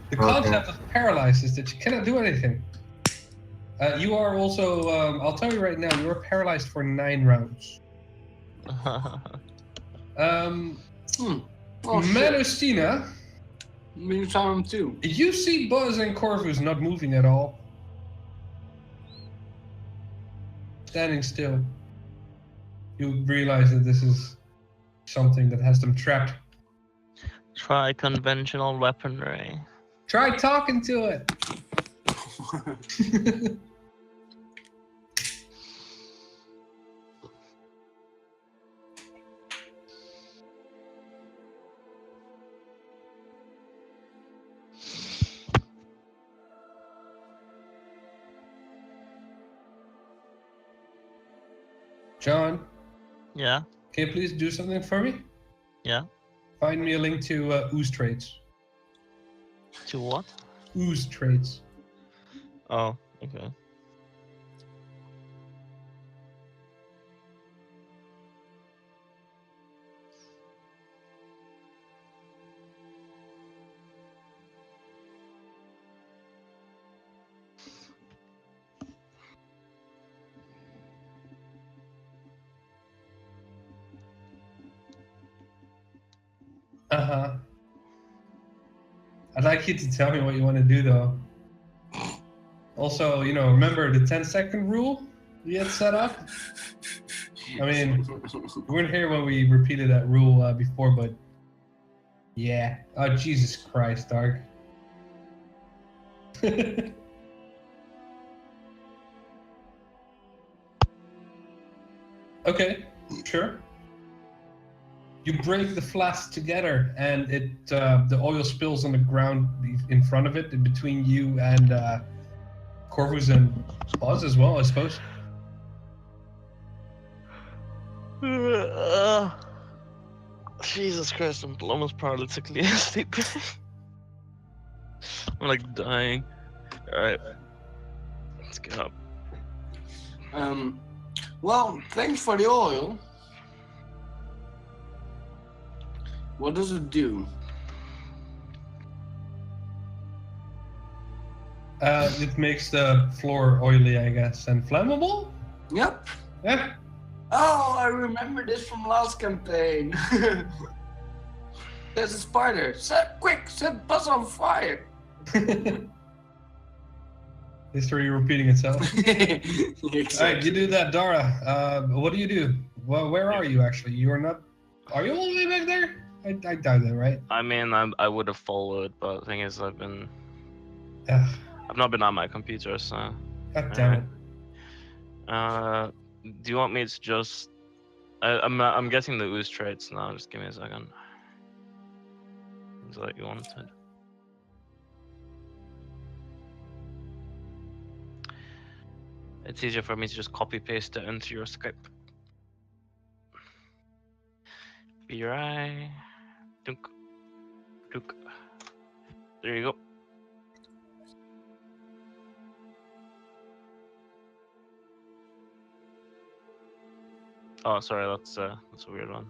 The Okay. concept of paralyzed is that you cannot do anything. You are also, I'll tell you right now, you are paralyzed for 9 rounds. Oh, shit. Manustina, Meantime too. you see Buzz and Corvus not moving at all. Standing still. You realize that this is something that has them trapped. Try conventional weaponry. Try talking to it. John, Yeah, can you please do something for me? yeah. Find me a link to Ooze Trades. To what? Ooze Trades. Oh, okay. Uh-huh. I'd like you to tell me what you want to do, though. Also, remember the 10-second rule we had set up? I mean, you weren't here when we repeated that rule before, but... Yeah. Oh, Jesus Christ, Dark. Okay, sure. You break the flask together, and the oil spills on the ground in front of it, between you and Corvus and Buzz as well, I suppose. Jesus Christ, I'm almost paralytically asleep. I'm like dying. Alright. Let's get up. Well, thanks for the oil. What does it do? It makes the floor oily, I guess, and flammable? Yep. Yeah. Oh, I remember this from last campaign. There's a spider. Set Buzz on fire. History repeating itself. Exactly. Alright, you do that, Dara. What do you do? Well, where are you actually? You are not. Are you all the way back there? I doubt it, right? I mean, I would have followed, but the thing is, I've Ugh, not been on my computer, so. God damn it. Do you want me to just? I'm getting the ooze traits now. Just give me a second. Is that what you wanted? It's easier for me to just copy paste it into your Skype. Be right. Dunk. Dunk. There you go. Oh, sorry, that's a weird one.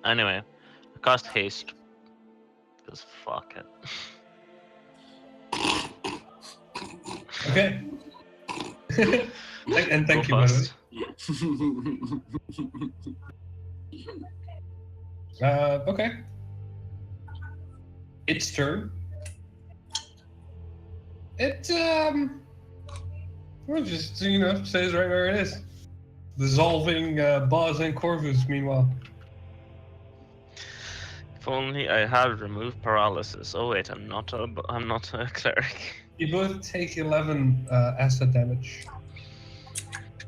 Anyway, I cast haste. Because fuck it. Okay. And thank Go you, by the fast. way. Okay. Its turn. It well, just stays right where it is. Dissolving Boz and Corvus meanwhile. If only I had removed paralysis. Oh wait, I'm not a cleric. You both take 11 acid damage.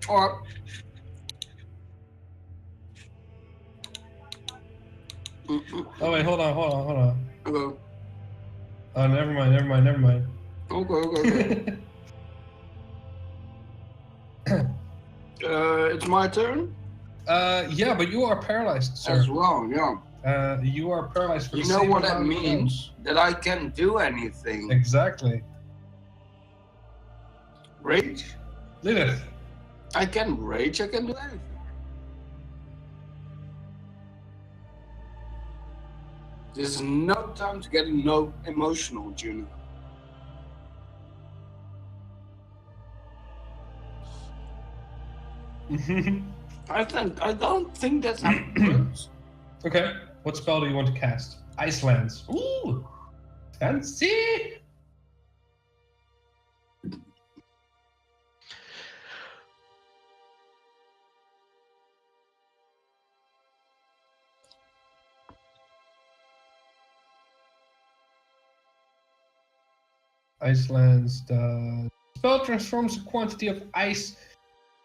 Or Oh wait, hold on. okay. Oh, never mind. Okay. It's my turn Yeah, but you are paralyzed, sir. as well. Yeah. You are paralyzed for You the know same what that amount of means? That I can't do anything. time. Exactly. Rage? Lydith. I can rage. I can do anything. There's no time to get emotional, Juno. I don't think that's how it works. Okay. What spell do you want to cast? Icelands. Ooh, fancy. Icelands. The spell transforms a quantity of ice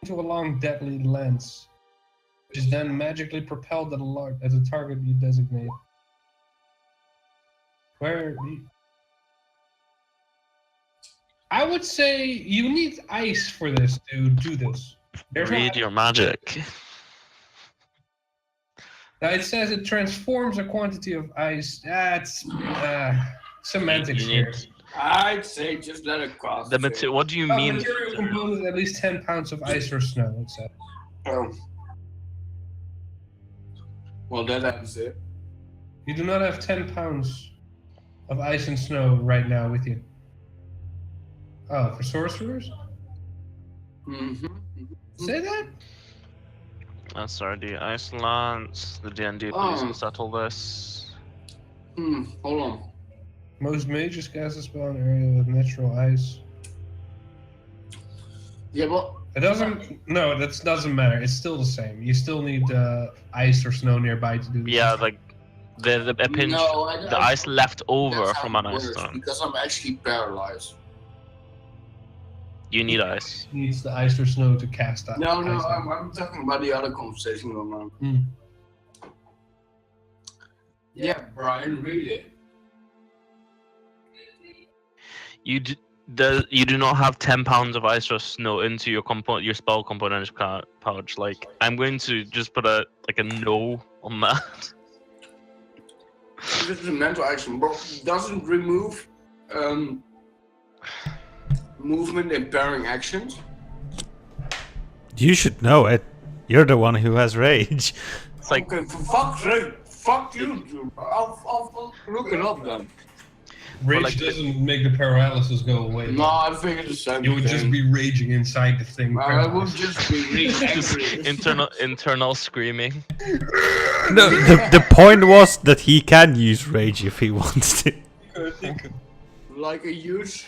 into a long, deadly lance, which is then magically propelled at a target you designate. I would say you need ice for this to do this. Read your magic. Now it says it transforms a quantity of ice. That's semantics You here. need I'd say just let it cross. the what do you mean? Material component at least 10 pounds of ice or snow, it said. Oh. Well, that's it. You do not have 10 pounds of ice and snow right now with you. Oh, for sorcerers? Mm-hmm. Say that? Sorry, the Icelands, the D&D Oh. please settle this. Hold on. Most mages cast a spell in an area with natural ice. Yeah, but It doesn't. No, that doesn't matter. It's still the same. You still need ice or snow nearby to do this. Yeah, like the pinch, no, I the ice left over that's how from an it ice works, storm. because I'm actually paralyzed. You need ice. Needs the ice or snow to cast that. No, ice. I'm talking about the other conversation going on. Hmm. Yeah, Brian, read it. You do not have 10 pounds of ice or snow into your spell component pouch. Like, I'm going to just put a no on that. This is a mental action, but doesn't remove movement impairing actions. You should know it. You're the one who has rage. It's like Okay, for fuck's sake, fuck you, dude. I'll look it up then. Rage like- doesn't make the paralysis go away. No, I figured the same You would thing. just be raging inside the thing. I would just be really just angry. internal screaming. No, the point was that he can use rage if he wants to. Like a huge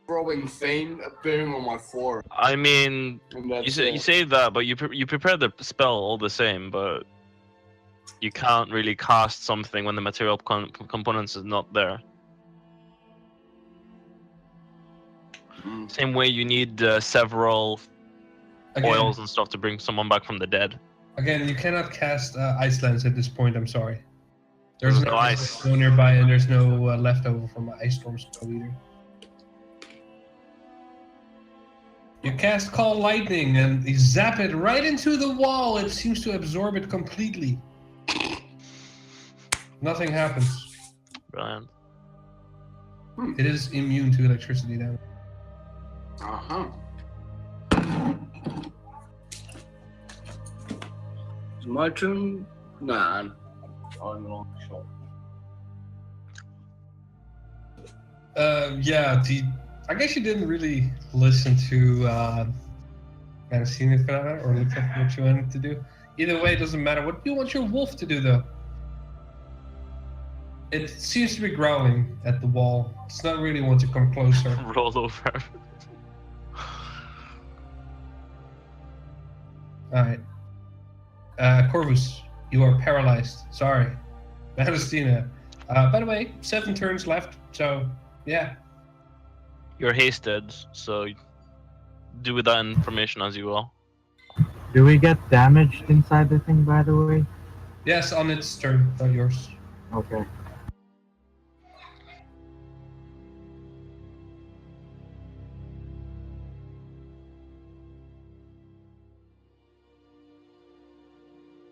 throwing vein appearing on my forehead. I mean, And that's you it. say that, but you prepare the spell all the same, but you can't really cast something when the material components is not there. Mm. Same way you need several Again, oils and stuff to bring someone back from the dead. Again, you cannot cast Ice Lance at this point, I'm sorry. There's There's no no ice. snow nearby, and there's no leftover from an Ice Storm spell either. You cast Call Lightning, and you zap it right into the wall. It seems to absorb it completely. Nothing happens. Brilliant. It is immune to electricity damage. Uh-huh. It's my turn? Nah. I'm not sure. Yeah, I guess you didn't really listen to Manacina for that matter, or look at what you wanted to do. Either way, it doesn't matter. What do you want your wolf to do, though? It seems to be growling at the wall. It's not really want to come closer. Roll over. Alright. Corvus, you are paralyzed. Sorry. Manacina. By the way, 7 turns left, so yeah. You're hasted, so do with that information as you will. Do we get damaged inside the thing, by the way? Yes, on its turn, not yours. Okay.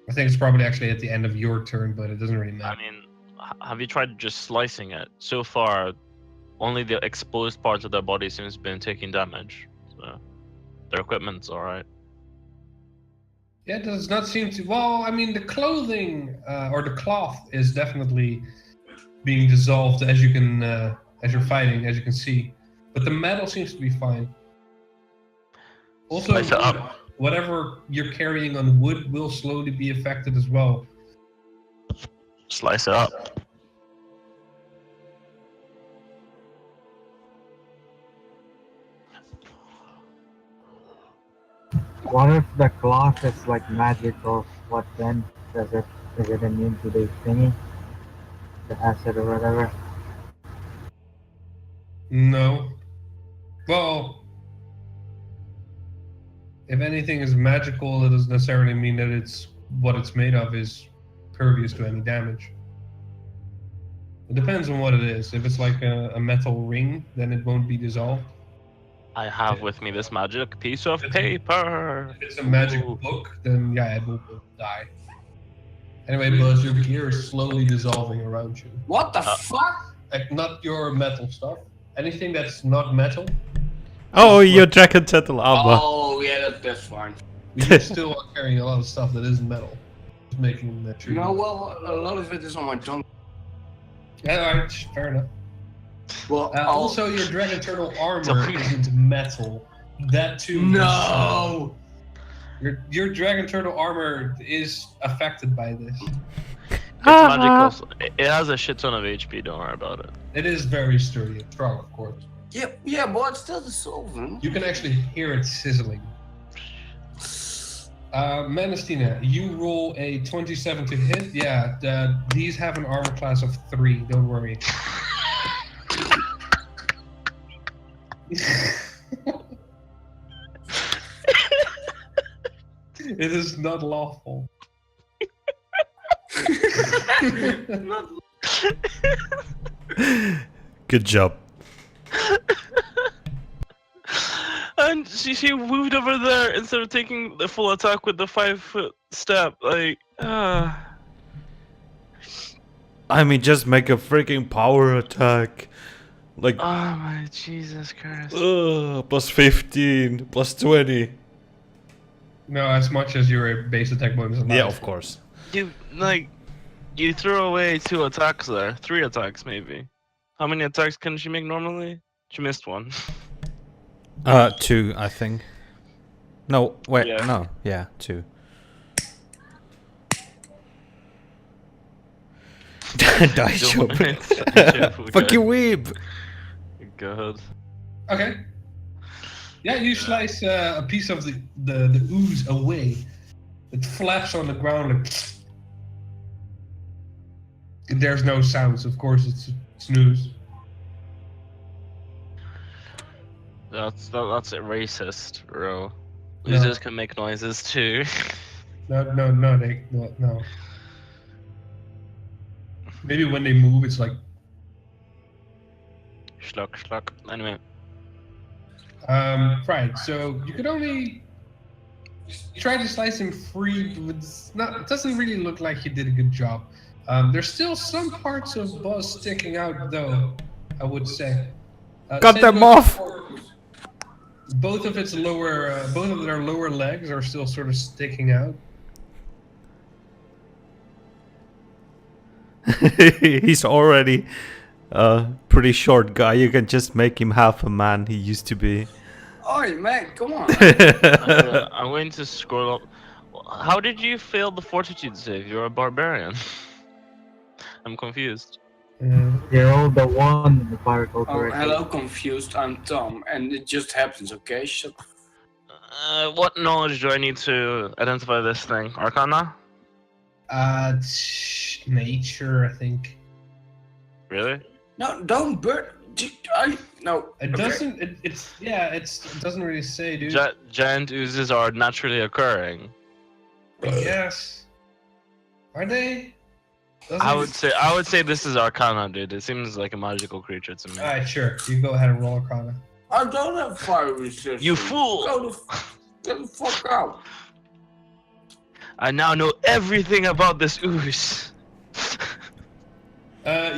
I think it's probably actually at the end of your turn, but it doesn't really I matter. mean, have you tried just slicing it? So far, only the exposed parts of their body seems to have been taking damage. So their equipment's alright. Yeah, it does not seem to. Well, I mean, the clothing or the cloth is definitely being dissolved as you can, as you're fighting, as you can see. But the metal seems to be fine. Also, Slice it up. whatever you're carrying on wood will slowly be affected as well. Slice it up. What if the cloth is like magical? What then? Is it immune to the thingy? The acid or whatever? No. Well, if anything is magical, it doesn't necessarily mean that it's what it's made of is pervious to any damage. It depends on what it is. If it's like a metal ring, then it won't be dissolved. I have with me this magic piece of paper. If it's a magic Ooh. book, then yeah, it will die. Anyway, Buzz, your gear is slowly dissolving around you. What the fuck? Like, not your metal stuff. Anything that's not metal, Oh, your dragon turtle armor. Oh, yeah, that's fine. you're still carrying a lot of stuff that isn't metal. Just making that true. No, well, a lot of it is on my tongue. Yeah, alright, fair enough. Well, Also, your dragon turtle armor Don't- isn't metal. That too. No! Your dragon turtle armor is affected by this. It's magical. So it has a shit ton of HP. Don't worry about it. It is very sturdy and strong, of course. Yeah, but it's still dissolving. You can actually hear it sizzling. Manastina, you roll a 27 to hit. Yeah, these have an armor class of 3. Don't worry. It is not lawful. Good job. And she moved over there instead of taking the full attack with the 5-foot step. Like, I mean, just make a freaking power attack. Like, oh my Jesus Christ. plus 15, plus 20. No, as much as your base attack bonus. Yeah, of course. You threw away 2 attacks there. 3 attacks maybe. How many attacks can she make normally? She missed one. 2, I think. No, wait, Yeah. no, yeah, 2. Die job. Fuck you, weeb! God. Okay. Yeah, you slice a piece of the ooze away. It flaps on the ground like. There's no sounds, of course, it's snooze. That's racist, bro. No. Losers can make noises too. No, no. Maybe when they move, it's like. Schluck. Anyway. Right, so you could only. You tried to slice him free, but it doesn't really look like you did a good job. There's still some parts of Buzz sticking out, though, I would say. Cut them off! Both of their lower legs are still sort of sticking out. He's already a pretty short guy. You can just make him half a man he used to be. Oi, man, come on. I'm going to scroll up. How did you fail the fortitude save? You're a barbarian. I'm confused. You rolled the 1, if I recall Oh, correctly. hello, confused. I'm Tom, and it just happens. Okay, shut. What knowledge do I need to identify this thing? Arcana? Nature, I think. Really? No, don't burn. No. It okay. doesn't. It doesn't really say, dude. Giant oozes are naturally occurring. I guess. Are they? I would say this is Arcana, dude. It seems like a magical creature to me. Alright, sure. You go ahead and roll Arcana. I don't have fire resistance. You fool! Get the fuck out. I now know everything about this ooze.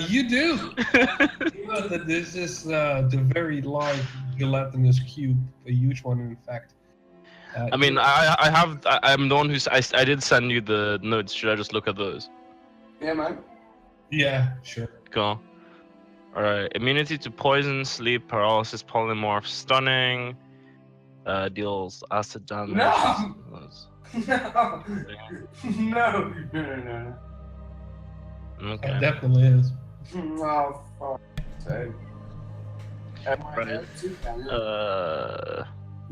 You do. You know that this is the very large gelatinous cube, a huge one, in fact. I mean, I'm the one I did send you the notes. Should I just look at those? Yeah, man. Yeah, sure. Go. Alright, immunity to poison, sleep, paralysis, polymorph, stunning, deals acid damage. No! No. Okay. It definitely is. No, fuck. Same. Right.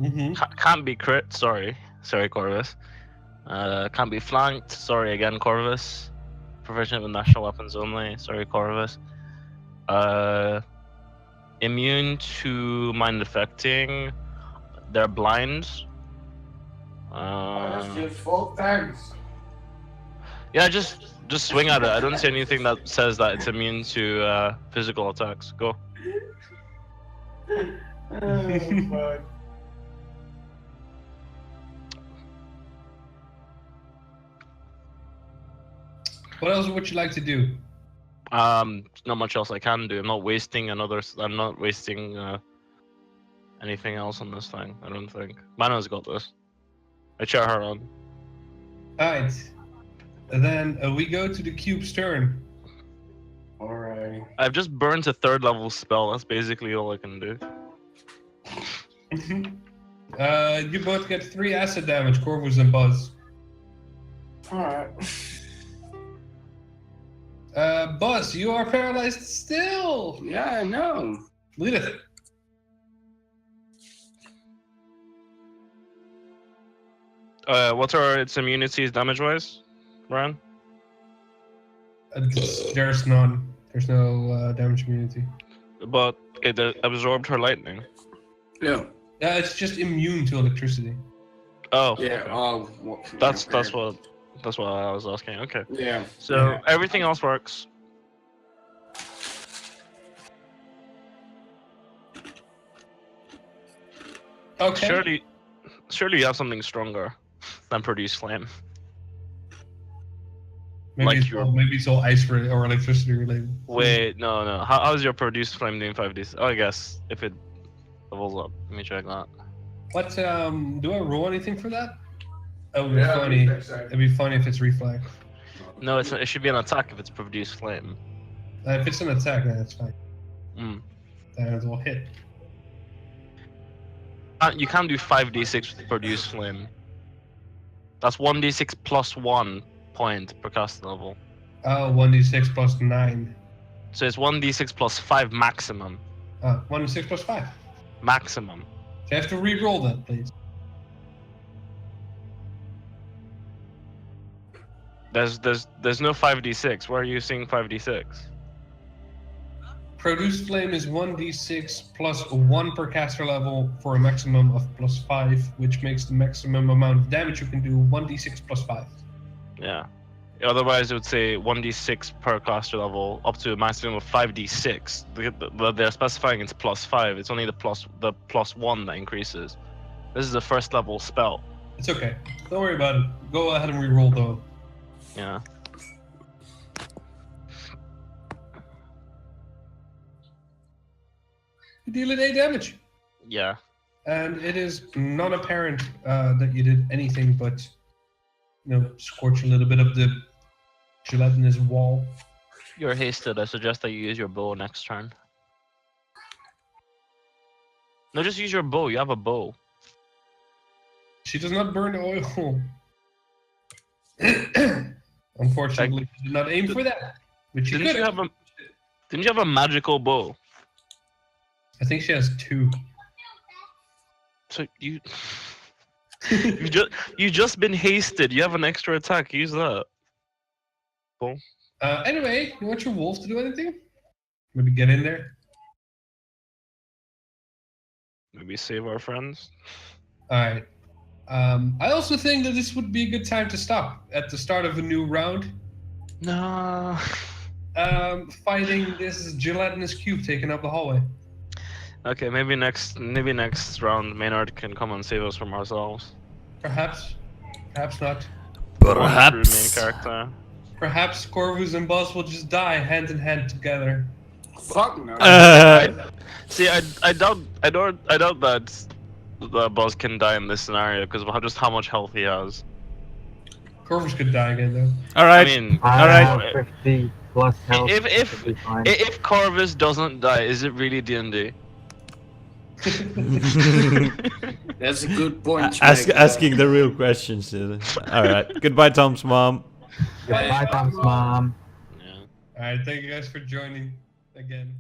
Mm-hmm. Can't be crit, sorry, Corvus. Can't be flanked, sorry again, Corvus. Proficient with national weapons only, sorry, Corvus. Immune to mind affecting. They're blind. That's just 4 times. Yeah, just swing at it. I don't see anything that says that it's immune to physical attacks. Go. Fuck. What else would you like to do? Not much else I can do. I'm not wasting anything else on this thing. I don't think. Mana's got this. I cheer her on. Alright. And then we go to the cube's turn. Alright. I've just burnt a 3rd level spell. That's basically all I can do. You both get 3 acid damage, Corvus and Buzz. Alright. Buzz, you are paralyzed still! Yeah, I know. Lydith. What are its immunities damage-wise, Brian? There's none. There's no damage immunity. But it absorbed her lightning. Yeah. Yeah, it's just immune to electricity. Oh. Yeah. Okay. Oh. That's what I was asking. Okay. Yeah. So Yeah. everything else works. Okay. Surely you have something stronger than produce flame. Maybe, like maybe it's all ice or electricity related. Wait, no. How's your produce flame doing 5d? Oh, I guess if it levels up. Let me check that. What? Do I roll anything for that? That would be funny. It'd be funny if it's reflex. No, it should be an attack if it's produce flame. If it's an attack, then it's fine. Mm. Then it will hit. You can do 5d6 with produce flame. That's 1d6 plus 1 point per caster level. Oh, 1d6 plus 9. So it's 1d6 plus 5 maximum. 1d6 plus 5. Maximum. So you have to re-roll that, please. There's no 5d6. Where are you seeing 5d6? Produce flame is 1d6 plus 1 per caster level for a maximum of plus 5, which makes the maximum amount of damage you can do 1d6 plus 5. Yeah. Otherwise, it would say 1d6 per caster level up to a maximum of 5d6. But they're specifying it's plus 5. It's only the plus 1 that increases. This is a first level spell. It's okay. Don't worry about it. Go ahead and re-roll though. Yeah. You deal it 8 damage. Yeah. And it is non-apparent that you did anything but, scorch a little bit of the gelatinous wall. You're hasted. I suggest that you use your bow next turn. No, just use your bow. You have a bow. She does not burn oil. Unfortunately, she did not aim for that. But she Didn't you have a magical bow? I think she has 2. So you you just been hasted. You have an extra attack. Use that. Cool. Anyway, you want your wolf to do anything? Maybe get in there. Maybe save our friends. All right. I also think that this would be a good time to stop at the start of a new round. No. Fighting this gelatinous cube taking up the hallway. Okay, maybe next round Maynard can come and save us from ourselves. Perhaps not. Perhaps. Main character. Perhaps Corvus and Buzz will just die hand in hand together. Fuck no. See, I doubt that the Buzz can die in this scenario because of just how much health he has. Corvus could die again though. All right. I mean, all right. have 50 plus health. if Corvus doesn't die, is it really D&D? That's a good point. Asking the real questions. All right. Goodbye, Tom's mom. Goodbye, Tom's mom. Yeah. All right. Thank you guys for joining again.